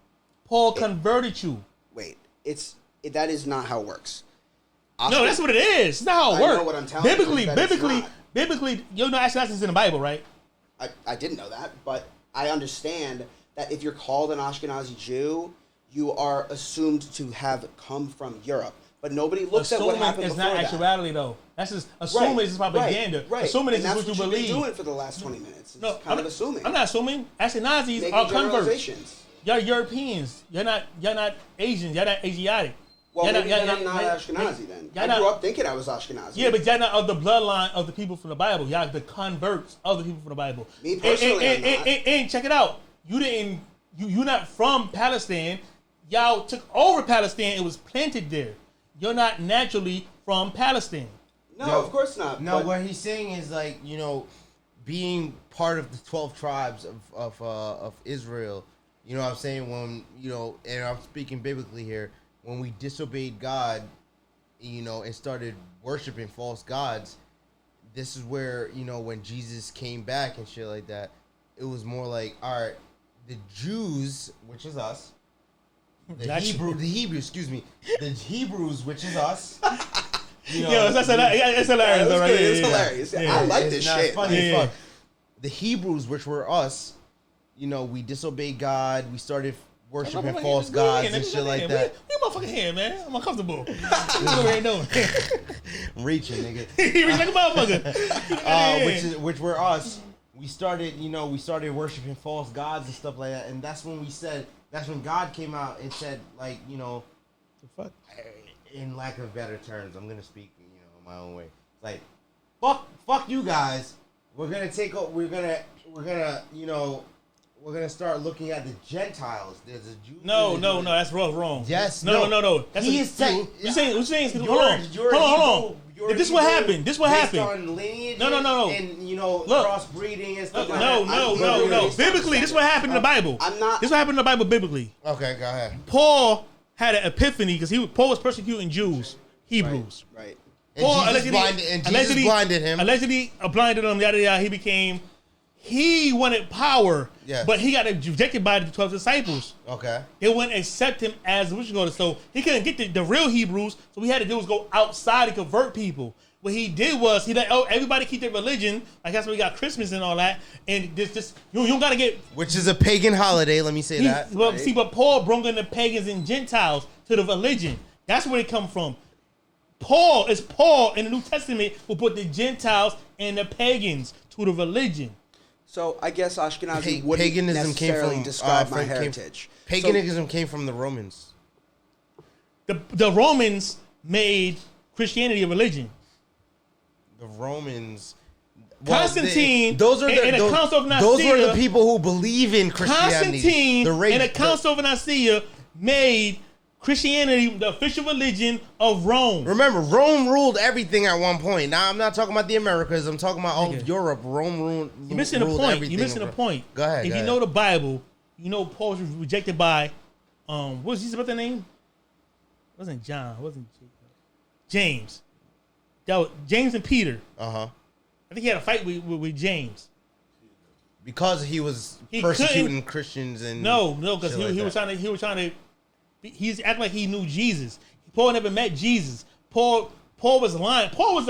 Paul converted you. Wait, that is not how it works. No, that's what it is. It's not how it works. I know what I'm telling you. Biblically, you know Ashkenazi is in the Bible, right? I didn't know that, but I understand that if you're called an Ashkenazi Jew, you are assumed to have come from Europe. But nobody looks at what happened before that. It's not actuality, though. That's just assuming it's propaganda. Right. Assuming it's what you believe. That's what you've been doing for the last 20 minutes. It's kind of assuming. I'm not assuming. Ashkenazis are converts. You're Europeans. You're not Asians. You're not Asiatic. Well, maybe I'm not Ashkenazi then. I grew up thinking I was Ashkenazi. Yeah, but you're not of the bloodline of the people from the Bible. Y'all the converts of the people from the Bible. Me personally, and check it out. You're not from Palestine. Y'all took over Palestine. It was planted there. You're not naturally from Palestine. No, of course not. No, what he's saying is being part of the 12 tribes of Israel. You know what I'm saying? When and I'm speaking biblically here. When we disobeyed God, and started worshiping false gods, this is where, when Jesus came back and shit like that, it was more like, all right, the Jews, which is us, the Hebrews, which is us. That's hilarious. It's hilarious. I like this shit. It's funny as fuck. The Hebrews, which were us, we disobeyed God. We started worshiping false gods and shit like that. You motherfucking hand, man. I'm uncomfortable. You ain't doing. I'm reaching, nigga. He reached like a motherfucker. Which were us. We started worshiping false gods and stuff like that, and that's when God came out and said, the fuck. In lack of better terms, I'm gonna speak, my own way. Like, fuck you guys. We're gonna take over. We're gonna we're gonna, we're gonna start looking at the Gentiles. There's a Jew. No, that's wrong. Yes, no. That's he is saying. You're saying. Hold on. This what happened. This what happened. On lineage no. And crossbreeding and stuff like that. No. Biblically, this what happened in the Bible. This what happened in the Bible biblically. Okay, go ahead. Paul had an epiphany because Paul was persecuting Jews, Hebrews. Right. Paul Jesus blinded him. Allegedly blinded him. Yada yada. He wanted power, but he got rejected by the 12 disciples. Okay. They wouldn't accept him as so he couldn't get the real Hebrews. So what he had to do was go outside and convert people. What he did was he let everybody keep their religion. Like that's why we got Christmas and all that. And this you don't gotta get, which is a pagan holiday. Let me say that. Well, right? See, but Paul brought in the pagans and Gentiles to the religion. That's where it come from. Paul in the New Testament who put the Gentiles and the pagans to the religion. So I guess Ashkenazi wouldn't necessarily describe my heritage. Paganism came from the Romans. The Romans made Christianity a religion. The Romans. Constantine. Those are the Council of Nicaea. Those were the people who believe in Christianity. Constantine and the Council of Nicaea made Christianity the official religion of Rome. Remember, Rome ruled everything at one point. Now, I'm not talking about the Americas. I'm talking about all of Europe. Rome ruled everything. You're missing a point. Go ahead. If you know the Bible, you know Paul was rejected by, what was his brother's name? It wasn't John. It wasn't James. That was James and Peter. Uh-huh. I think he had a fight with James. Because he was persecuting Christians and because he was trying to. He's acting like he knew Jesus. Paul never met Jesus. Paul was lying. Paul was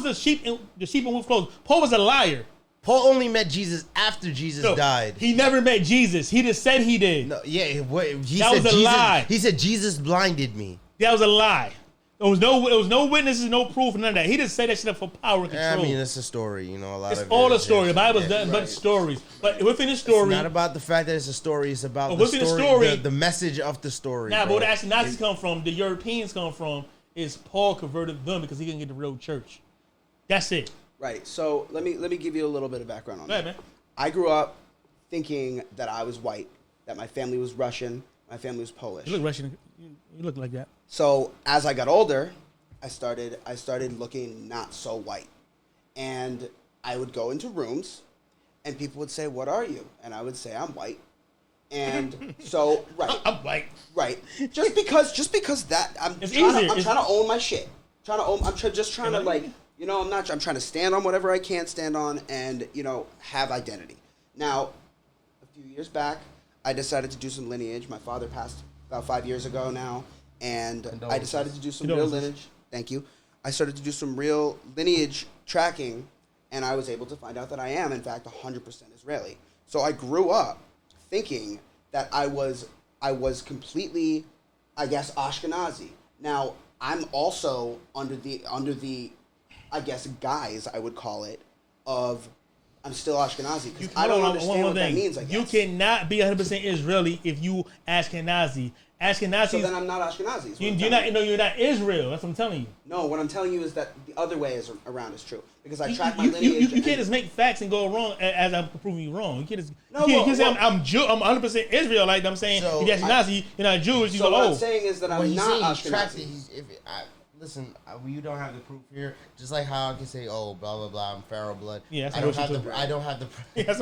the sheep in wolf clothes. Paul was a liar. Paul only met Jesus after Jesus died. He never met Jesus. He just said he did. No, yeah, he that said was a lie. He said Jesus blinded me. That was a lie. There was no witnesses, no proof, none of that. He just said that shit up for power and control. I mean, it's a story, It's all a story. The Bible's nothing but stories. But within the story, it's not about the fact that it's a story. It's about the story, the message of the story. But where the Ashkenazis come from, the Europeans come from, is Paul converted them because he couldn't get the real church. That's it. Right. So let me give you a little bit of background on that. Man. I grew up thinking that I was white, that my family was Russian, my family was Polish. You look Russian. You look like that. So as I got older, I started looking not so white, and I would go into rooms, and people would say, "What are you?" And I would say, "I'm white." And so I'm white. Right. Just because that I'm trying to own my shit. I'm trying to like. I'm trying to stand on whatever I can't stand on and, have identity. Now, a few years back, I decided to do some lineage. My father passed about 5 years ago now, and I decided to do some real lineage. Thank you. I started to do some real lineage tracking, and I was able to find out that I am, in fact, 100% Israeli. So I grew up thinking that I was completely, I guess, Ashkenazi. Now, I'm also under the I guess guise, I would call it, of I'm still Ashkenazi because I don't understand what that means. I guess. You cannot be 100% Israeli if you Ashkenazi. So then I'm not Ashkenazi. You're not Israel. That's what I'm telling you. No, what I'm telling you is that the other way around is true because I track my lineage. You can't just make facts and go wrong as I'm proving you wrong. You can't just say I'm Jew. I'm 100% Israelite. I'm saying if you're Ashkenazi, you're not Jewish. You so what I'm saying is that I'm not Ashkenazi. Listen, you don't have the proof here. Just like how I can say, "Oh, blah blah blah, I'm Pharaoh blood." Yeah, I don't have the proof. It's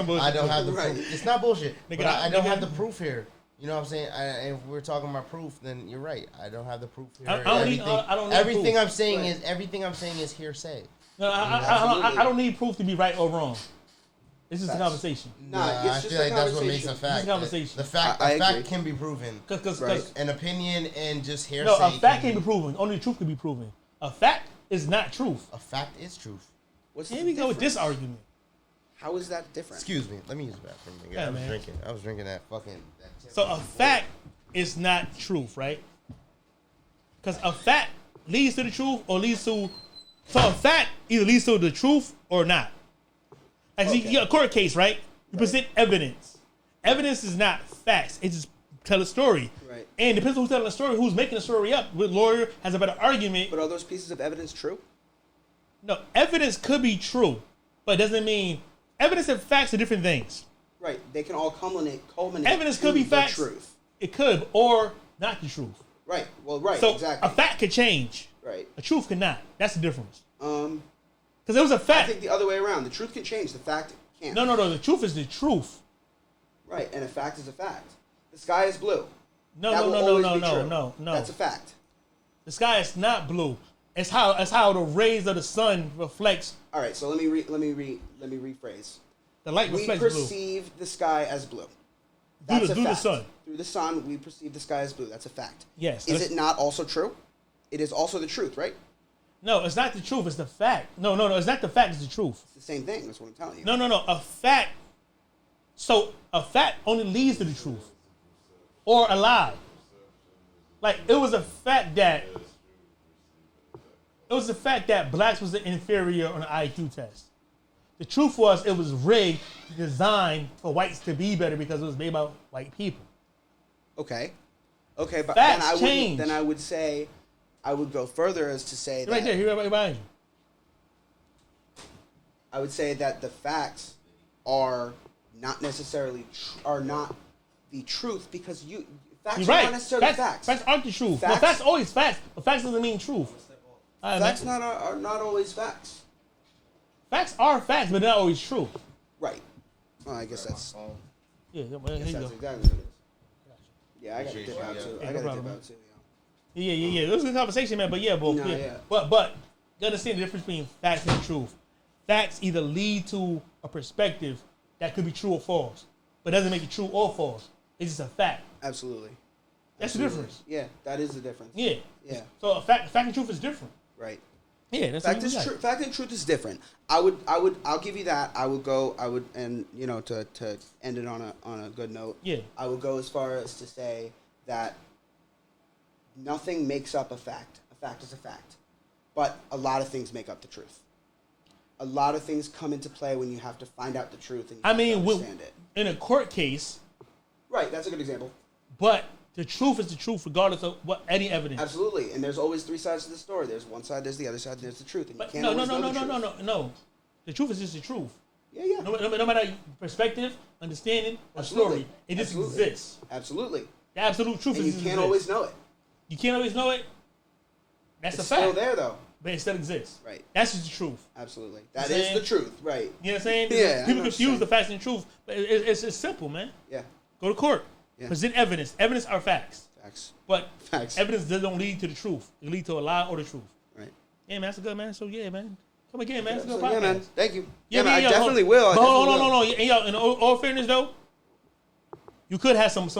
not bullshit. But I don't have the proof here. You know what I'm saying? If we're talking about proof, then you're right. I don't have the proof here. Everything I'm saying is hearsay. No, I don't need proof to be right or wrong. It's just a conversation. I feel like that's what makes a fact. It's a conversation. The fact can be proven. Because an opinion and just hearsay. No, a fact can't be proven. Only the truth can be proven. A fact is not truth. A fact is truth. Here we go with this argument. How is that different? Excuse me. Let me use the bathroom. I was drinking that fucking. So a fact is not truth, right? Because a fact leads to the truth or leads to. So a fact either leads to the truth or not. Like you got a court case, right? You present evidence. Evidence is not facts. It just tell a story. Right. And the person who's telling the story, who's making the story up, the lawyer has a better argument. But are those pieces of evidence true? No, evidence could be true, but it doesn't mean Evidence and facts are different things. Right. They can all culminate. Evidence could be facts. Truth. It could, or not the truth. Right. Well, right. So exactly. a fact could change. Right. A truth could not. That's the difference. Because it was a fact. I think the other way around. The truth can change. The fact can't. No. The truth is the truth. Right. And a fact is a fact. The sky is blue. No. That's a fact. The sky is not blue. It's how the rays of the sun reflects. All right. So let me rephrase. The light reflects blue. We perceive the sky as blue. Through the sun. Through the sun, we perceive the sky as blue. That's a fact. Yes. Is it not also true? It is also the truth, right? No, it's not the truth. It's the fact. No. It's not the fact. It's the truth. It's the same thing. That's what I'm telling you. No. A fact. So a fact only leads to the truth, or a lie. Like it was a fact that blacks was inferior on the IQ test. The truth was it was rigged, designed for whites to be better because it was made by white people. Okay, but facts change. Then I would say, I would go further as to say that right there, right behind you. I would say that the facts are not necessarily are not the truth because facts are not necessarily facts. Facts aren't the truth. Facts always facts, but facts doesn't mean truth. Facts are not always facts. Facts are facts, but they're not always true. Right. Well, I guess that's. Yeah, that's exactly what it is. Yeah, I got to dip out too. Yeah. It was a good conversation, man. But but you understand the difference between facts and truth. Facts either lead to a perspective that could be true or false, but doesn't make it true or false. It's just a fact. Absolutely. That's the difference. Yeah, that is the difference. Yeah. Yeah. So a fact and truth is different. Right. Yeah, that's fact and truth is different. I'll give you that. And to end it on a good note. Yeah. I would go as far as to say that nothing makes up a fact. A fact is a fact. But a lot of things make up the truth. A lot of things come into play when you have to find out the truth and understand it. In a court case. Right, that's a good example. But the truth is the truth regardless of any evidence. Absolutely. And there's always three sides to the story. There's one side, there's the other side, and there's the truth. And you can't always know the truth. No. The truth is just the truth. Yeah. No matter perspective, understanding, or story, it just exists. Absolutely. The absolute truth and is you can't always know it. You can't always know it. That's it's a fact. It's still there, though. But it still exists. Right. That's just the truth. Absolutely. That is the truth. Right. You know what I'm saying? Yeah. People confuse the facts and truth. But it's simple, man. Yeah. Go to court. Yeah. Present evidence. Evidence are facts. But facts. Evidence doesn't lead to the truth. It leads to a lie or the truth. Right. Yeah, man. That's a good, man. So, yeah, man. Come again, man. That's a good podcast. Yeah, man. Thank you. Yeah, man, I definitely will. Hold on. And yo, in all fairness, though, you could have some,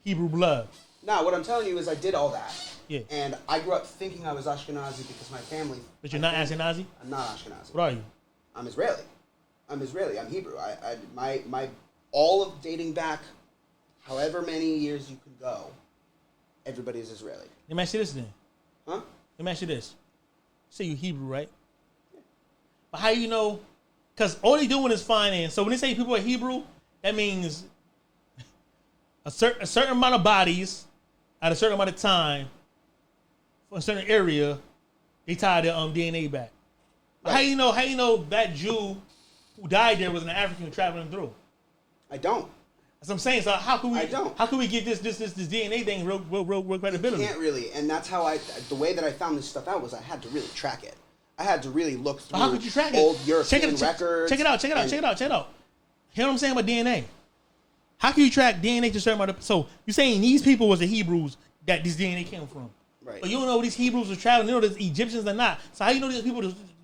Hebrew blood. Nah, what I'm telling you is I did all that. Yeah. And I grew up thinking I was Ashkenazi because my family. But you're not Ashkenazi? I'm not Ashkenazi. What are you? I'm Israeli. I'm Hebrew. My all of dating back, however many years you can go, everybody is Israeli. Let me ask you this then. Huh? Let me ask you this. Say you Hebrew, right? Yeah. But how you know? Because all they doing is finance. So when they say people are Hebrew, that means a certain amount of bodies at a certain amount of time for a certain area, they tie their DNA back. Right. How you know that Jew who died there was an African traveling through? I don't. That's what I'm saying. So how can we? I don't. How can we get this DNA thing real credibility? You can't really, and that's how the way that I found this stuff out was I had to really track it. I had to really look through how could you track old it? European records. Check it out. Hear what I'm saying about DNA? How can you track DNA to a certain amount of? So you're saying these people was the Hebrews that this DNA came from? Right. But you don't know these Hebrews were traveling. You know these Egyptians are not. So how you know these people?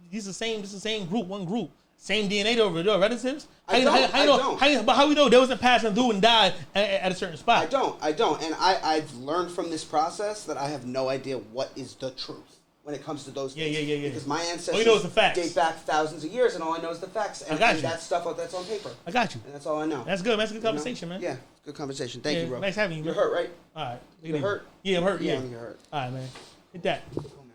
These are the same group, one group. Same DNA over there, relatives? I don't. But how we know they wasn't passing through and died at a certain spot? I don't. And I've learned from this process that I have no idea what is the truth when it comes to those things. Yeah. Because my ancestors date back thousands of years, and all I know is the facts. And that stuff that's on paper. I got you. And that's all I know. That's good. That's a good conversation, man. Yeah, good conversation. Thank you, bro. Nice having you. You're hurt, right? All right. You're hurt? Yeah, I'm hurt. Yeah. You're hurt. All right, man. Hit that.